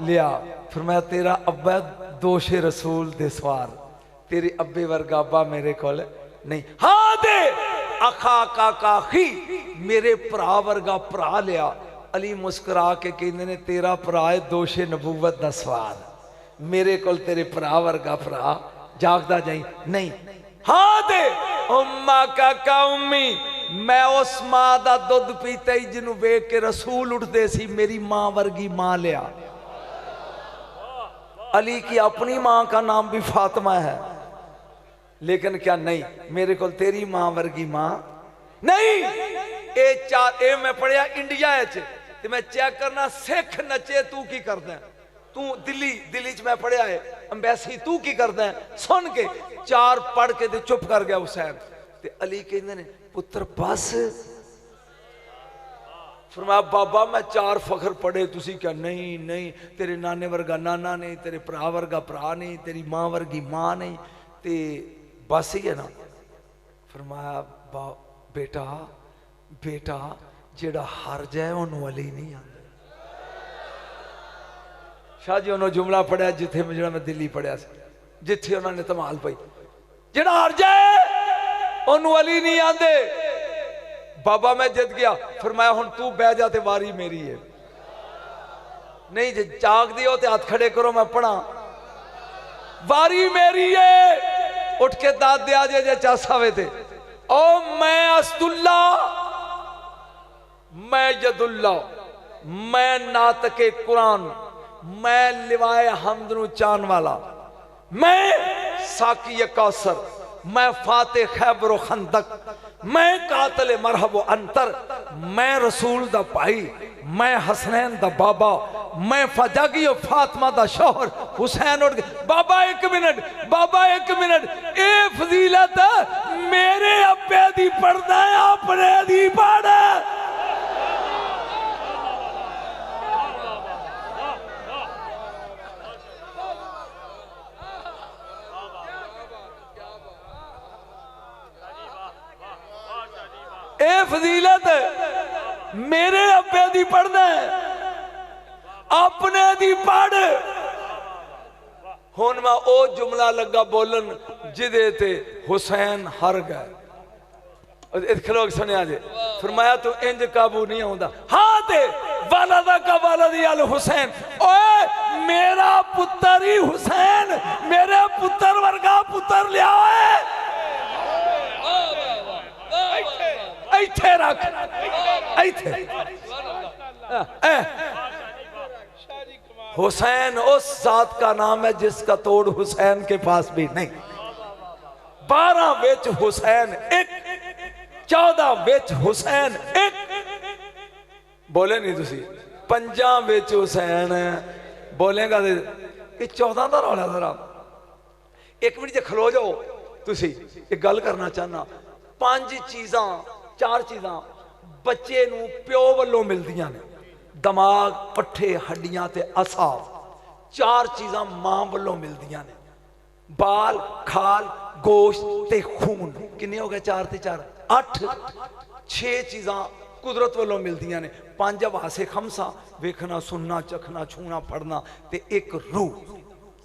लिया। फिर मैं, तेरा अब्बा दोशे रसूल दे सवार, तेरे अब्बे वर्गा अब्बा मेरे कोल नहीं। हाँ दे, अखा काका ही, मेरे भरा वर्गा भरा लिया। अली मुस्कुरा के कहते ने, तेरा भरा है दोशे नबूवत दा सवार, मेरे कोल तेरे भरा वर्गा भरा, जागदा जाई नहीं। हाँ दे, उम्मा काका उम्मी, मैं उस मां दा दुध पीता ही जिन्हों वेख के रसूल उठते सी, मेरी मां वर्गी मां लिया। अली की अपनी मां का नाम भी फातिमा है, लेकिन क्या नहीं, मेरे को तेरी मां वर्गी मां नहीं। ए मैं पढ़िया इंडिया ते मैं चेक करना, सिख नचे तू की करदा है? तू दिल्ली च मैं पढ़िया है अंबैसी, तू की करदा है? सुन के 4 पढ़ के ते चुप कर गया हुसैन। ते अली कहंदे ने, पुत्र बस फरमाया बाबा मैं 4 फखर पढ़े, तुसी क्या? नहीं नहीं, तेरे नाने वर्गा नाना नहीं, तेरे भरा वर्गा भरा नहीं, तेरी मां वर्गी मां नहीं, ते बस ही है ना। फरमाया बेटा बेटा जेड़ा हार जाए उन्होंने वली नहीं आंदे। शाह जी उन्होंने जुमला पढ़िया जिथे मैं दिल्ली पढ़िया, जिथे उन्होंने धमाल पाई, जेड़ा हार जाए उन्होंने वली नहीं आंदे। बाबा मैं जित गया। फरमाया हुण तू बह जा ते वारी मेरी है। नहीं जे जाग दियो ते हाथ खड़े करो मैं पढ़ा। वारी मेरी है। उठ के दाद दिया जे चासा वे थे। ओ मैं असदुल्ला, मैं यदुल्ला, मैं नातके कुरान, मैं लिवाए हमद नू चान वाला, मैं साकी कौसर, मैं फाते खैबर खंदक, मैं कातले मरहब अंतर, मैं रसूल दा भाई, मैं हसनैन दा बाबा, मैं फजागी फातिमा दा शौहर हुसैन। उठ गए। बाबा एक मिनट, बाबा एक मिनट, ए फजीलत मेरे अब्बे दी पढ़दा है, अपने दी पढ़। ए फजीलत मेरे अब्बे दी पढ़ना है, अपने दी पढ़। हुण मैं ओ जुमला लगा बोलन जिदे ते हुसैन हर गए। खलोग सुनिया जे। फरमाया तू इंज काबू नहीं आउंदा। हाँ ते वालदा का वालदी अल हुसैन। ओए मेरा पुत्र ही हुसैन, मेरे पुत्र वर्गा पुत्र लिया है। ऐथे रख, ऐथे। हुसैन उस जात का नाम है जिसका तोड़ हुसैन के पास भी नहीं। 12 विच हुसैन एक, 14 विच हुसैन एक। बोले नहीं तुसी 5 विच हुसैन बोलेगा ये 14 का रौला जरा। एक मिनट जे खलो जाओ तुसी, एक गल करना चाहना। 5 चीज़ां 4 चीज़ां बच्चे नू प्यो वालों मिलदियां ने, दिमाग, पट्ठे, हड्डियां ते असाब। 4 चीज़ां मां वालों मिलदियां ने, बाल, खाल, गोश्त ते खून। किन्ने हो गए? 4 ते 4 8। 6 चीज़ां कुदरत वालों मिलदियां ने। 5 हवासे खमसा, वेखना, सुनना, चखना, छूना, पढ़ना, ते 1 रूह।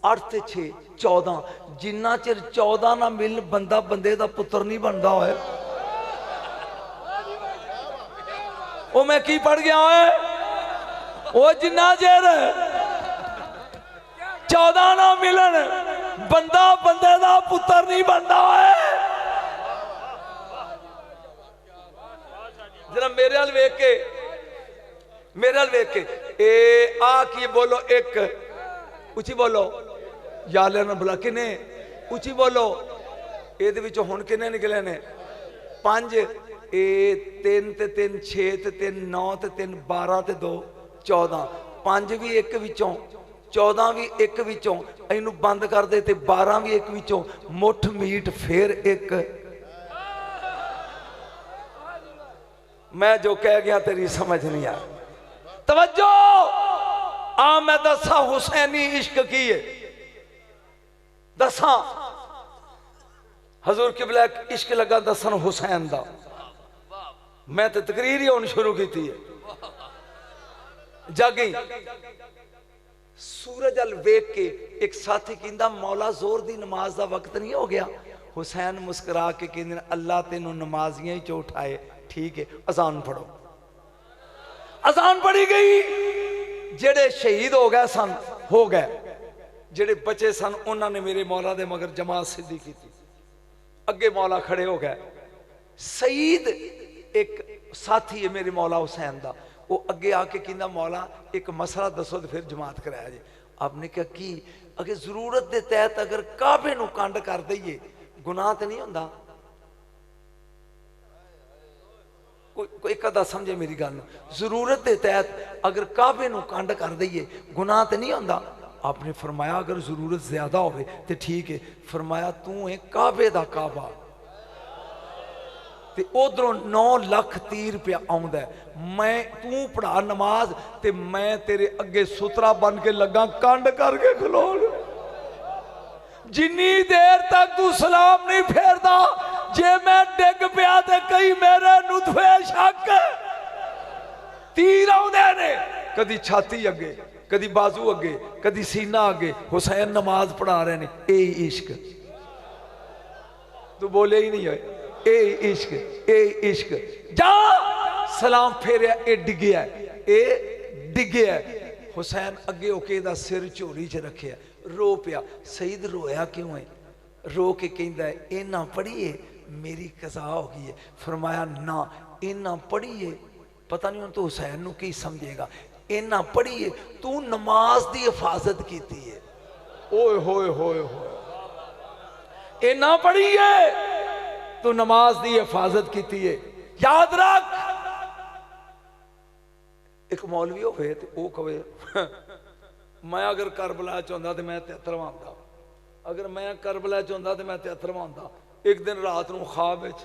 8 ते 6 14। जिन्ना चिर 14 ना मिल बंदा बंदे दा पुत्र नहीं बनता होए। वो मैं की पढ़ गया है? वो जिन्ना चिर 14 ना मिलन बंदा बंदे दा पुत्र नहीं बनता है। जरा मेरे हाल वेख के, मेरे हाल वेख के ए आ की बोलो। 1 उची बोलो, याले ना बुला किने उची बोलो। ਇਹਦੇ ਵਿੱਚੋਂ ਹੁਣ ਕਿੰਨੇ ਨਿਕਲੇ ਨੇ? 5 ਇਹ 3 ਤੇ 3 6 ਤੇ 3 9 ਤੇ 3 12 ਤੇ 2 14। 5 ਵੀ 1 ਵਿੱਚੋਂ, 14 ਵੀ 1 ਵਿੱਚੋਂ, ਇਹਨੂੰ ਬੰਦ ਕਰ ਦੇ ਤੇ 12 ਵੀ 1 ਵਿੱਚੋਂ। ਮੁੱਠ ਮੀਟ ਫੇਰ 1। मैं जो कह गया तेरी समझ नहीं आ। तवज्जो आ मैं दसा हुसैनी इश्क की है, दसा हजूर किबला इश्क लगा दसन हुसैन दा। मैं तो तकरीर ही होनी शुरू की थी। जागी सूरज अल वेख के एक साथी कहंदा मौला जोर दी नमाज दा वक्त नहीं हो गया। हुसैन मुस्कुरा के कहंदे अल्लाह तेनू नमाजियां ही चो उठाए। ठीक है, अजान पढ़ो। अजान पढ़ी गई। जेड़े शहीद हो गए सन हो गए, जेड़े बचे सन उन्होंने मेरे मौला दे मगर जमात सीधी की थी। अगे मौला खड़े हो गए। सईद एक साथी है मेरे मौला हुसैन दा, वो अगे आके कहंदा मौला एक मसला दसो तो फिर जमात कराया जी। आपने कहा की? अगे जरूरत के तहत अगर काबे नू कंड कर दईए गुनाह तो नहीं होंदा? कोई कदा समझे मेरी गल। जरूरत के तहत अगर काबे नू कंड कर दईए गुनाह तो नहीं होंदा? आपने फरमाया अगर जरूरत ज्यादा हो तो ठीक है। फरमाया तू है काबे दा काबा। ते उधरों 9 लाख 30 रुपया आउंदा है। मैं तू पढ़ा नमाज ते मैं तेरे अगे सुतरा बन के लगा कंड करके खलोन। जिन्नी देर तक तू सलाम नहीं फेरदा, जे मैं डिग पिया ते कई मेरे नुतफे शक तीर आउंदे ने, कदी छाती अगे, कदी बाजू अगे, कदी सीना अगे। हुसैन नमाज पढ़ा रहे ने। ए इश्क, तू बोले ही नहीं है। ए इश्क, ए इश्क। जा सलाम फेरिया, ए डिगया, ए डिगया। हुसैन अगे होके दा सिर झोली च रखे, रो पिया। सईद रोया क्यों है? रो के कहता है इना पढ़िए मेरी कज़ा हो गई है। फरमाया ना, इना पढ़िए पता नहीं तू हुसैन नू की समझेगा। इना पढ़िए तू नमाज की हिफाजत की है। ओए होए होए होए, इना पढ़िए तू नमाज की हिफाजत की है। याद रख, एक मौलवी हो तो कहे मैं अगर करबला चाहता तो मैं 73 आंदा, अगर मैं करबला चाहता तो मैं 73 आंदा। एक दिन रात को ख्वाब विच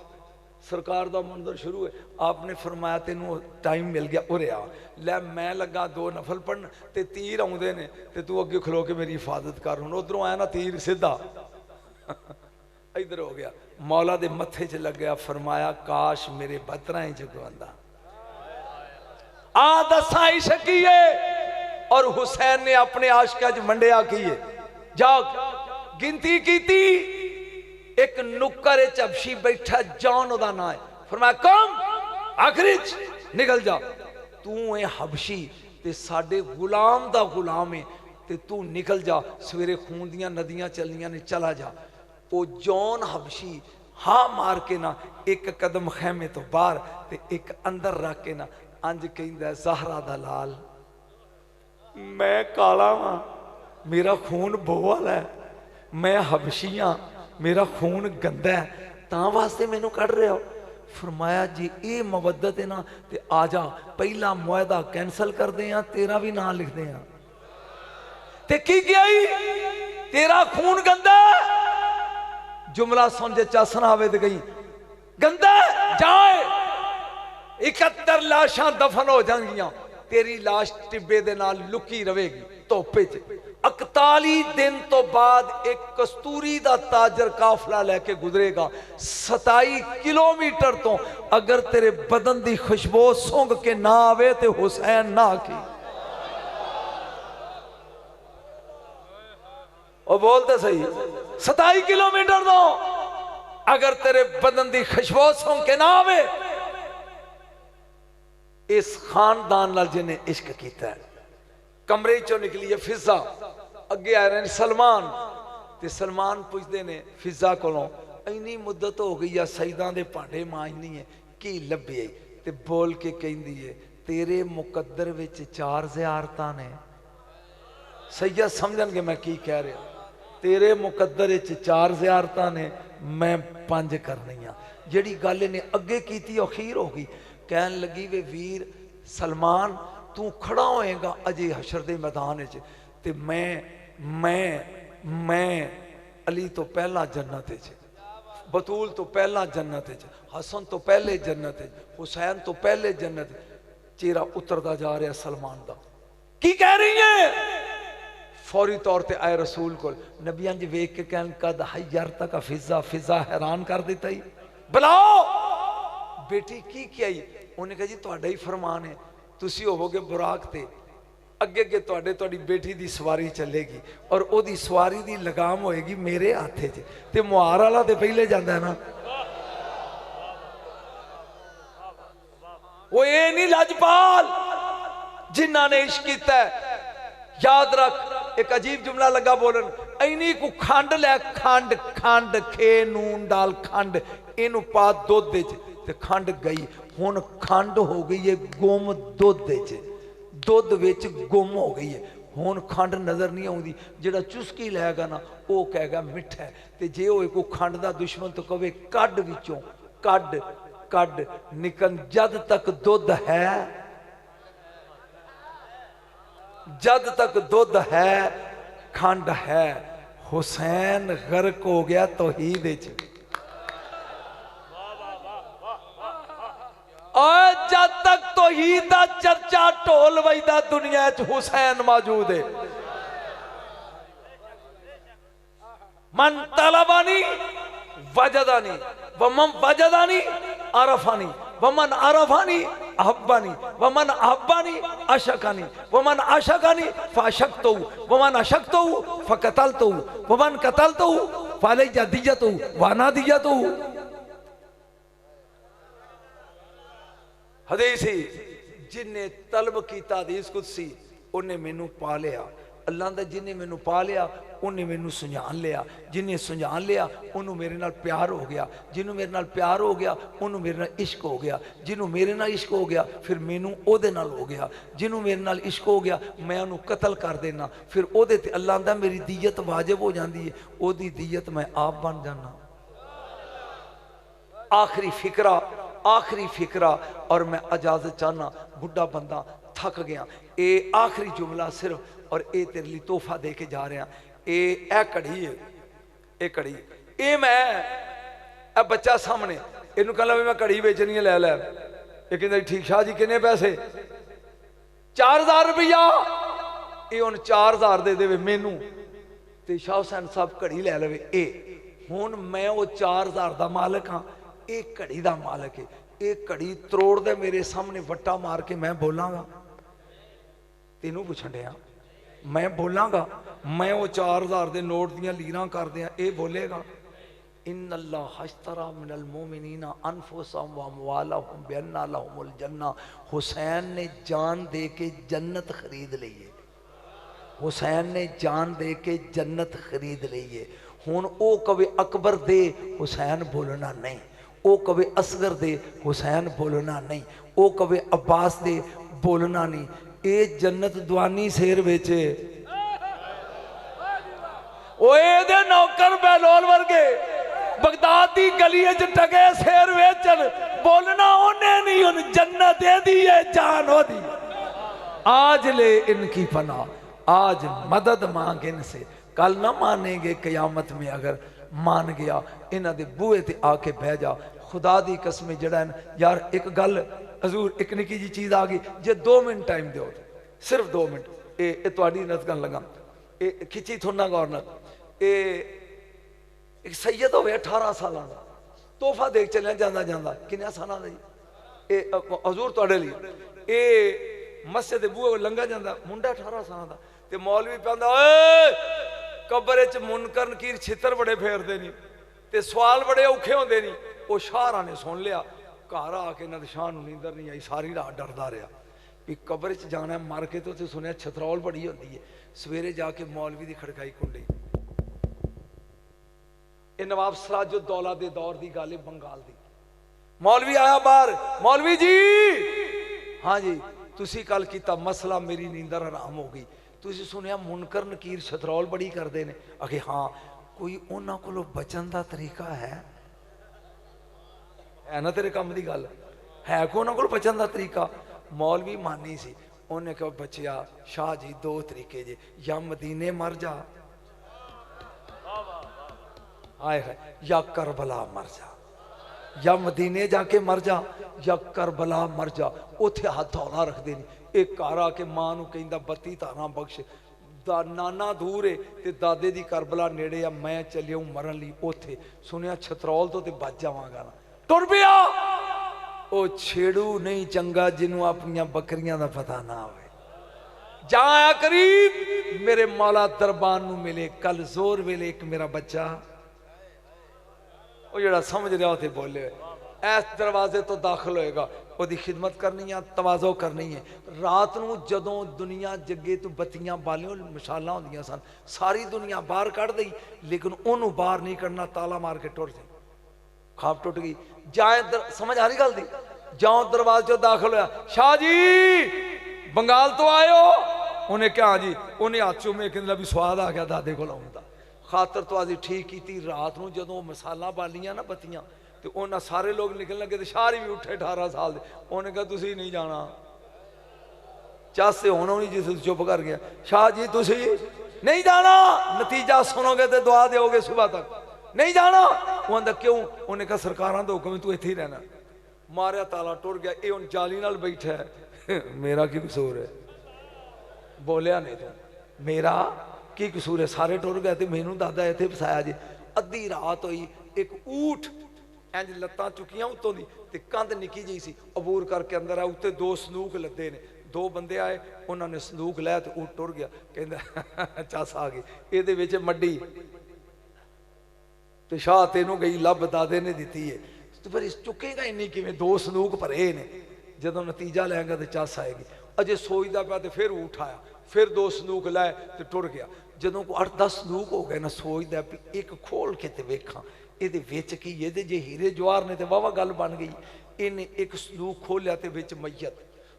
सरकार का मंदिर शुरू है। आपने फरमाया तेनों टाइम मिल गया, उरे आ लै। मैं लगा 2 नफल पढ़न ते तीर आउंदे ने ते तू अगे खलो के मेरी हिफाजत कर। हुण उधरों आया ना तीर सीधा इधर हो गया, मौला दे मत्थे च लग गया। फरमाया काश मेरे बतरा च गवांदा। आ दसा इश्क की है। और हुसैन ने अपने आशिका च मंडिया की है। जाओ गिनती की, एक नुक्कर चबशी बैठा, जॉन ओदा नाम है। फरमाया कम आखिरी निकल जा, तू है हबशी ते साडे गुलाम दा गुलाम है ते तू निकल जा। सवेरे खून दियां नदियां चलनियां ने, चला जा। वो जॉन हबशी हाँ मार के ना एक कदम खैमे तो बाहर ते एक अंदर रख के ना अंज कहंदा ज़हरा दा लाल, मैं काला वां, मेरा खून बोल है, मैं हबशी हाँ, मेरा खून गंदा है, तां वास्ते मैनू कढ़ रहे हो। फरमाया जी ये मुवद्दत है ना ते आ जा, पहला मुआहदा कैंसल कर दे, तेरा भी नाम लिख दे। ते की किया तेरा खून गंदा, जुमला सुन जे चासन आवे ते गई गंदा जाए। 71 लाशां दफन हो जाएंगियां, तेरी लाश टिब्बे दे नाल लुकी रहेगी धोपे च। 41 दिन तो बाद एक कस्तूरी दा ताजर काफला लेके गुजरेगा 27 किलोमीटर तो। अगर तेरे बदन दी खुशबू सूंघ के ना आवे ते हुसैन ना की। और बोलते सही 27 किलोमीटर तो अगर तेरे बदन की खुशबू सूंघ के ना आवे। इस खानदान नाल जिन्हें इश्क किया है। कमरे चो निकली है फिजा, अगे आ रहे सलमान ते सलमान पूछते ने फिजा कोलों इन्नी मुद्दत हो गई है सईदा दे भांडे मांजनी है, की लभे? ते बोल के कहंदी है तेरे मुकद्दर विच 4 ज़ियारतां ने। सैयद समझणगे मैं की कह रहा। तेरे मुकद्दर 4 ज़ियारतां ने, मैं 5 करनियां। जिहड़ी गल ने अगे की अखीर हो गई। कहन लगी वे वीर सलमान तू खड़ा होएगा अजे हशर दे मैदान च ते मैं अली तो पहला जन्नत च, बतूल तो पहला जन्नत च, हसन तो पहले जन्नत च, हुसैन तो पहले जन्नत। चेहरा उतरता जा रहा सलमान का। की कह रही है? फौरी तौर पर आए रसूल को, नबियां जी वेख के कहन कद हयर तक फिजा, फिजा हैरान कर दिता ही। बुलाओ बेटी की किया? उन्हें कहा जी तुहाडा ही फरमान है, तुसी होवोगे बुराक ते अगे अगे तुहाडी बेटी दी सवारी चलेगी और ओदी सवारी दी लगाम होएगी मेरे हाथे च ते मुहार वाला ते पहले जांदा है ना। वो ये नहीं लजपाल जिन्ना ने इश्क किया। याद रख एक अजीब जुमला लगा बोलन, इन्हीं को खंड लै, खंड खंड खे नून डाल खंड, इनू पा दुध ते खंड गई। हुण खंड हो गई है गुम दुध च, दुध विच गुम हो गई है। हुण खंड नज़र नहीं आउंदी। जिहड़ा चुस्की लैगा ना वो कहेगा मिठा है, ते जे होए कोई खंड दा दुश्मन तो कहे कड विचों कड कड निकल। जद तक दुध है, जद तक दुध है खंड है। हुसैन गर्क हो गया तौहीद च। वहीद दा चर्चा ढोल वजदा दुनिया च हुसैन मौजूद है। मन तलबानी वजदानी वमन वजदानी अरफानी वमन अरफानी अहब्बानी वमन अहब्बानी अशकानी वमन अशकानी फाशक्तु वमन अशक्तु फकतलतु वमन कतलतु फालैया दियतु वाना दियतु। हदीस ही जिन्हें तलब कीता हदीस कुदसी उन्हें मैनू पा लिया। अल्लाह दा जिन्हें मैनू पा लिया उन्हें मैनू सुझान लिया। जिन्हें सुझान लिया उन्होंने मेरे नाल प्यार हो गया। जिन्हों मेरे नाल प्यार हो गया उन्होंने मेरे नाल इश्क हो गया। जिन्हों मेरे नाल इश्क हो गया फिर मैनू ओदे नाल हो गया। जिन्हों मेरे नाल इश्क हो गया मैं उन्होंने कतल कर देना। फिर ओदे ते अल्लाह दा मेरी दीयत वाजिब हो जाती है। ओदी दीयत मैं आप बन जाना। आखिरी फिकरा और मैं इजाजत चाहना। बुढ़ा बंदा थक गया। ये आखिरी जुमला सिर्फ और ये तेरे लिए तोहफा दे के जा रहा। ये घड़ी है, ये घड़ी ये मैं बच्चा सामने इनू कहला भी मैं घड़ी बेचनी है, लै लै। ये कहता ठीक शाह जी किन्ने पैसे? 4000 रुपया। ये हुण 4000 दे देवे मैनू ते शाह हुसैन साहब घड़ी लै लवे। ये हुण मैं वो 4000 दा मालिक हाँ, ये घड़ी दा मालिक है। ये घड़ी त्रोड़ दे मेरे सामने वट्टा मार के मैं बोलांगा? तेनू पुछण दिया मैं बोलांगा? मैं वो 4000 दे नोट दियां लीरां कर दियां ये बोलेगा? इन्नल्लाह अश्तरा मिनल मोमिनीना अनफुसहुम व अमवालहुम बिअन्ना लहुमुल जन्नह। हुसैन ने जान दे के जन्नत खरीद ली है। हुसैन ने जान दे के जन्नत खरीद ली है। हुण ओ कवे अकबर दे हुसैन बोलना नहीं, ओ कवे असगर दे हुसैन बोलना नहीं, ओ कवे अब्बास दे बोलना नहीं। ये जन्नत दवानी शेर बेचे दे नौकर बैलोल वर्गे बगदाद की गली टके शेर वेचन बोलना उन्हें नहीं। उन जन्नत दे दी है जान हो दी। आज ले इनकी पनाह, आज मदद मांग इनसे, कल ना मानेंगे कयामत में। अगर मान गया इन्हां दे बूहे ते आके बह जा। खुदा दी कसम जड़ा यार एक गल हजूर एक निकी जी चीज़ आ गई जे 2 मिनट टाइम दो, सिर्फ 2 मिनट। ये तुहाडी नज़र कर लगा ये खिची थोड़ा गौर न। एक सैयद हो 18 साल का तोहफा देख चलिया जाता जाता किन्या साल का जी हजूर तुहाडे लिए। ये मस्जिद बूहे लंघा जाता मुंडा 18 साल का ते मौलवी कहंदा कब्र च मुनकर नकीर छितर बड़े फेरते नहीं ते सवाल बड़े औखे होंदे नहीं। वो शाहरा ने सुन लिया, घर आके इन्होंने शाह नींदर नहीं आई, सारी रात डरदा रहा भी कब्र च जाना मर के। तो सुनिया छतरौल बड़ी होती है। सवेरे जाके मौलवी की खड़काई कुंडी। ये नवाब सिराजुद्दौला दे दौर की गल है, बंगाल की। मौलवी आया बाहर, मौलवी जी हाँ जी तुसी कल किया मसला मेरी नींदर हराम हो गई। तुसी सुनिया मुनकर नकीर छतरौल बड़ी करते हैं? आखे हाँ कोई उन्होंने को बचन का तरीका है ना? तेरे काम की गल है को उन्होंने को बचन का तरीका? मौलवी मानी सी। उन्हें कहा बचिया शाह जी 2 तरीके जे, या मदीने मर जा आए है, या करबला मर जा। या मदीने जाके मर जा या करबला मर जा। उथे हाथ हौला रखते नहीं। एक घर आके मां नूं कहंदा 32 धारा बख्श, नाना दूर है ते दादे दी करबला नेड़े आ, मैं चलिया मरन लई उथे। सुनिया छतरौल तो ते बच जावांगा ना, टुर पिया। ओ छेड़ू नहीं चंगा जिन्हों अपनियां बकरियां दा पता ना होवे। जाया करीब मेरे मौला दरबान नूं मिले। कल जोर वेले एक मेरा बच्चा वो जड़ा समझ रहा उसे बोले इस दरवाजे तो दाखिल होएगा, ओदी खिदमत करनी है, तवाज़ो करनी है। रात नूं जदों दुनिया जगे तो बत्तियां बालियों मशालां होंदियां सन, सारी दुनिया बाहर कढ़ दी लेकिन उन्होंने बाहर नहीं कढ़ना, ताला मार के टुर गई। खाब टुट गई। जाए समझ आ रही गल दी? जाओ दरवाजे चो दाखिल होया, शाह जी बंगाल तो आयो? उन्हें क्या जी? उन्हें हाथ चूमे कहंदा भी स्वाद आ गया दादे को आउण दा। खातर तो अभी ठीक की। रात को जो मसाला बालियां ना बत्तियां तो उन्हें सारे लोग निकल लगे तो शाह भी उठे 18 साल के। उन्हें कहा तुसी नहीं जाना। चासे होना नहीं जिस चुप कर गया। शाह जी तुसी नहीं जाना, नतीजा सुनोगे तो दुआ दोगे सुबह तक। नहीं जाना। उन्हें क्यों? उन्हें कहा सरकारों का हुक्म तू इत्थे ही रहना। मारिया ताला टुर गया। ये हुण जाली नाल बैठा है। मेरा की कसूर है? बोलिया नहीं तू, मेरा की कसूर है? सारे टुर गए तो मैनू दादा इत्थे फसाया जी। अद्धी रात हुई, एक ऊठ इंज लत्तां चुकियां उत्तों दी ते कंध निक्की जी सी, अबूर करके अंदर आ, उत्ते दो संदूक लदे ने, दो बंदे आए, उन्होंने संदूक लिया तो ऊठ टुर गया। कहंदा चस आ गई, इहदे विच मड्डी ते शाह तेनू गई लभ दादे ने दिती है, तो फिर इस चुकेगा इन्नी किवें? दो संदूक भरे ने, जदों नतीजा लैंगा तो चस आएगी। अजे सोचदा पिया तो फिर ऊठ आया, फिर दो संदूक लाए तो टुर गया। जदों को 8-10 संदूक हो गए ना, सोचदा भी एक खोल के ते वेखां ਇਹਦੇ ਵਿੱਚ ਕੀ, ਇਹਦੇ ਜੇ ਹੀਰੇ ਜਵਾਹਰ ਨੇ ਤੇ ਵਾਵਾ ਗੱਲ ਬਣ ਗਈ। ਇਹਨੇ ਇੱਕ ਸੰਦੂਕ ਖੋਲਿਆ ਤੇ ਵਿੱਚ ਮਈਅਤ,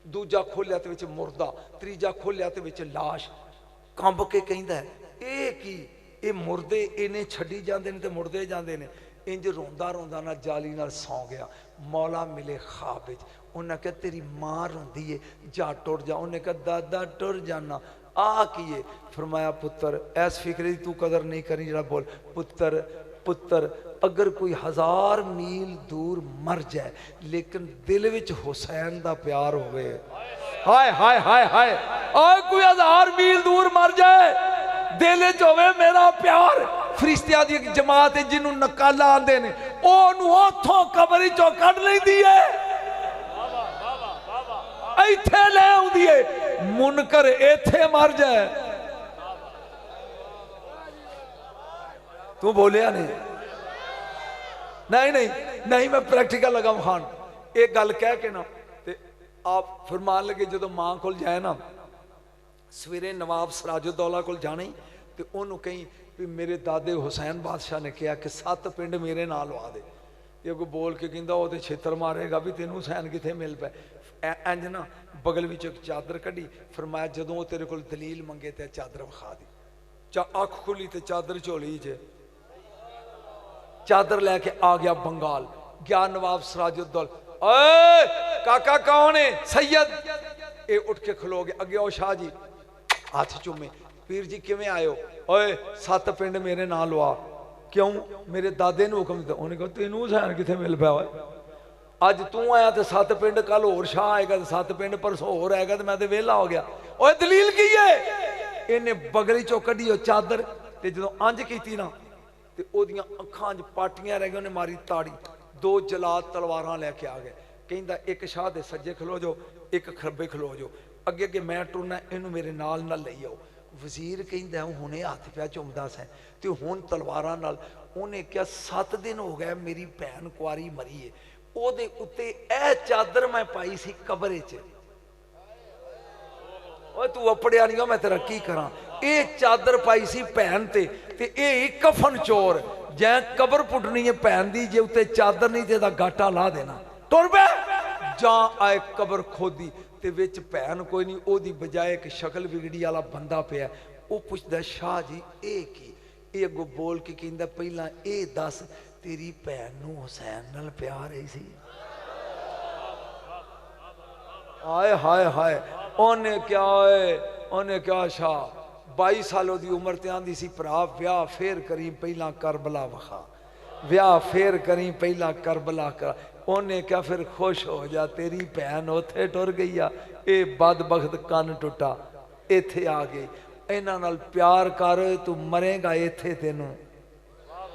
ਦੂਜਾ ਖੋਲਿਆ ਤੇ ਵਿੱਚ ਮੁਰਦਾ, ਤੀਜਾ ਖੋਲਿਆ ਤੇ ਵਿੱਚ ਲਾਸ਼। ਕੰਬ ਕੇ ਕਹਿੰਦਾ ਇਹ ਕੀ, ਇਹ ਮੁਰਦੇ ਇਹਨੇ ਛੱਡੀ ਜਾਂਦੇ ਨੇ ਤੇ ਮੁਰਦੇ ਜਾਂਦੇ ਨੇ। ਇੰਜ ਰੋਂਦਾ ਰੋਂਦਾ ਨਾ ਜਾਲੀ ਨਾਲ ਸੌਂ ਗਿਆ। ਮੌਲਾ ਮਿਲੇ ਖਾਬ ਵਿੱਚ, ਉਹਨੇ ਕਿਹਾ ਤੇਰੀ ਮਾਂ ਰੋਂਦੀ ਏ, ਜਾ ਟੁਰ ਜਾ। ਉਹਨੇ ਕਿਹਾ ਦਾਦਾ ਟੁਰ ਜਾਣਾ। ਆ ਕੀ ਏ? फरमाया पुत्र ऐस फिक्र की तू कदर नहीं करी, जरा बोल पुत्र पुत्र। अगर कोई 1000 मील दूर मर जाए लेकिन दिल विच हुसैन दा प्यार होवे, हाय हाय हाय हाय, और कोई 1000 मील दूर मर जाए दिल विच होवे मेरा प्यार, फरिश्तियां दी एक जमात है जिन्हों नकाला आंदे ने, ओनू ओथों कब्र चों कढ लैंदी है, इत्थे ले आउंदी है। मुनकर इत्थे मर जाए, तू बोलिया नहीं? नहीं नहीं नहीं, मैं प्रैक्टिकल लगा खान। एक गल कह के ना ते आप फरमान लगे, जो मां को जाए ना सवेरे नवाब सिराजुद्दौला को जाने तो उन्होंने कहीं भी मेरे दादे हुसैन बादशाह ने कहा कि 7 पिंड मेरे नाल लवा दे। ये कोई बोल के कहता वो तो छेतर मारेगा भी तेनू हुसैन कितने मिल पाए। इंज ना बगल में एक चादर कढ़ी, फरमाया जदों तेरे को दलील मंगे तो चादर विखा दी। अख खुली तो चादर झोली च, चादर लैके आ गया बंगाल, गया नवाब सिराजुद्दौला। ओए काका कौन है? सैयद। ये उठ के खलो गए, अगे आओ शाह जी, हाथ चूमे। पीर जी किवें आयो? ओए 7 पिंड मेरे नाल लवा। क्यों? मेरे दादे ने हुक्म दिता। उन्हें कहा तेनू हुसैन कितने मिल पाया? अज तू आया तो 7 पिंड, कल होर शाह आएगा तो 7 पिंड, परसों होर आएगा तो मैं तो वेला हो गया। ओए दलील की है? इन्हें बगली चो कढ़ी ओ चादर, ते जदों अंज की ना ते ओदियां अखां च पाटियां रह गई, उन्हें मारी ताड़ी। 2 जलाद तलवारां लैके आ गए। कहंदा एक शाह दे सज्जे खलो जो, एक खब्बे खलो जो, अगे अगे मैं टुरना, इनू मेरे नाल ना लई आओ। वजीर कहंदा हुणे हथ पिया चुमदा सै ते हुण तलवारां नाल। उन्हें क्या 7 दिन हो गए मेरी भैन कुआरी मरी है, ओदे उत्ते ए चादर मैं पाई सी कब्र च। ओए तू अपड़िया नहीं, मैं तेरा की करा? ये चादर पाई सी भैन ते ये कफन चोर, जै कबर पुटनी है भैन दी, जे उत्ते चादर नहीं ते गाटा ला देना। टुर पे जा आए कबर खोदी ते विच भैन कोई नहीं, ओदी बजाय एक शक्ल बिगड़ी वाला बंदा पिया। वो पुछदा शाह जी ये की? ये अगों बोल के कहंदा पहला ये दस तेरी भैन नूं हुसैन नाल प्यार है सी? हाय हाय हाय। उन्हें क्या है? उन्हें क्या शाह 22 सालों की उम्र ते आंदी सी भरा ब्याह फेर करी पहला करबला वखा, ब्याह फेर करी पहला करबला कर। उन्हें क्या फिर खुश हो जा, तेरी भैन उथे टुर गई आ, ये बदबख्त कन टुटा इथे आ गई। इन्हां नाल प्यार कर, तू मरेगा इथे, तेनू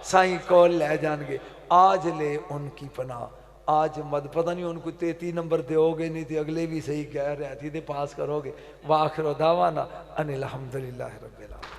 साईं कोल लै जाणगे। आज ले उनकी पनाह, आज मत पता नहीं उनको 33 नंबर दोगे, नहीं तो अगले भी सही कह रहे थे पास करोगे। वाखिर दावाना अनिल हम्दुलिल्लाह रब्बिल आलमीन।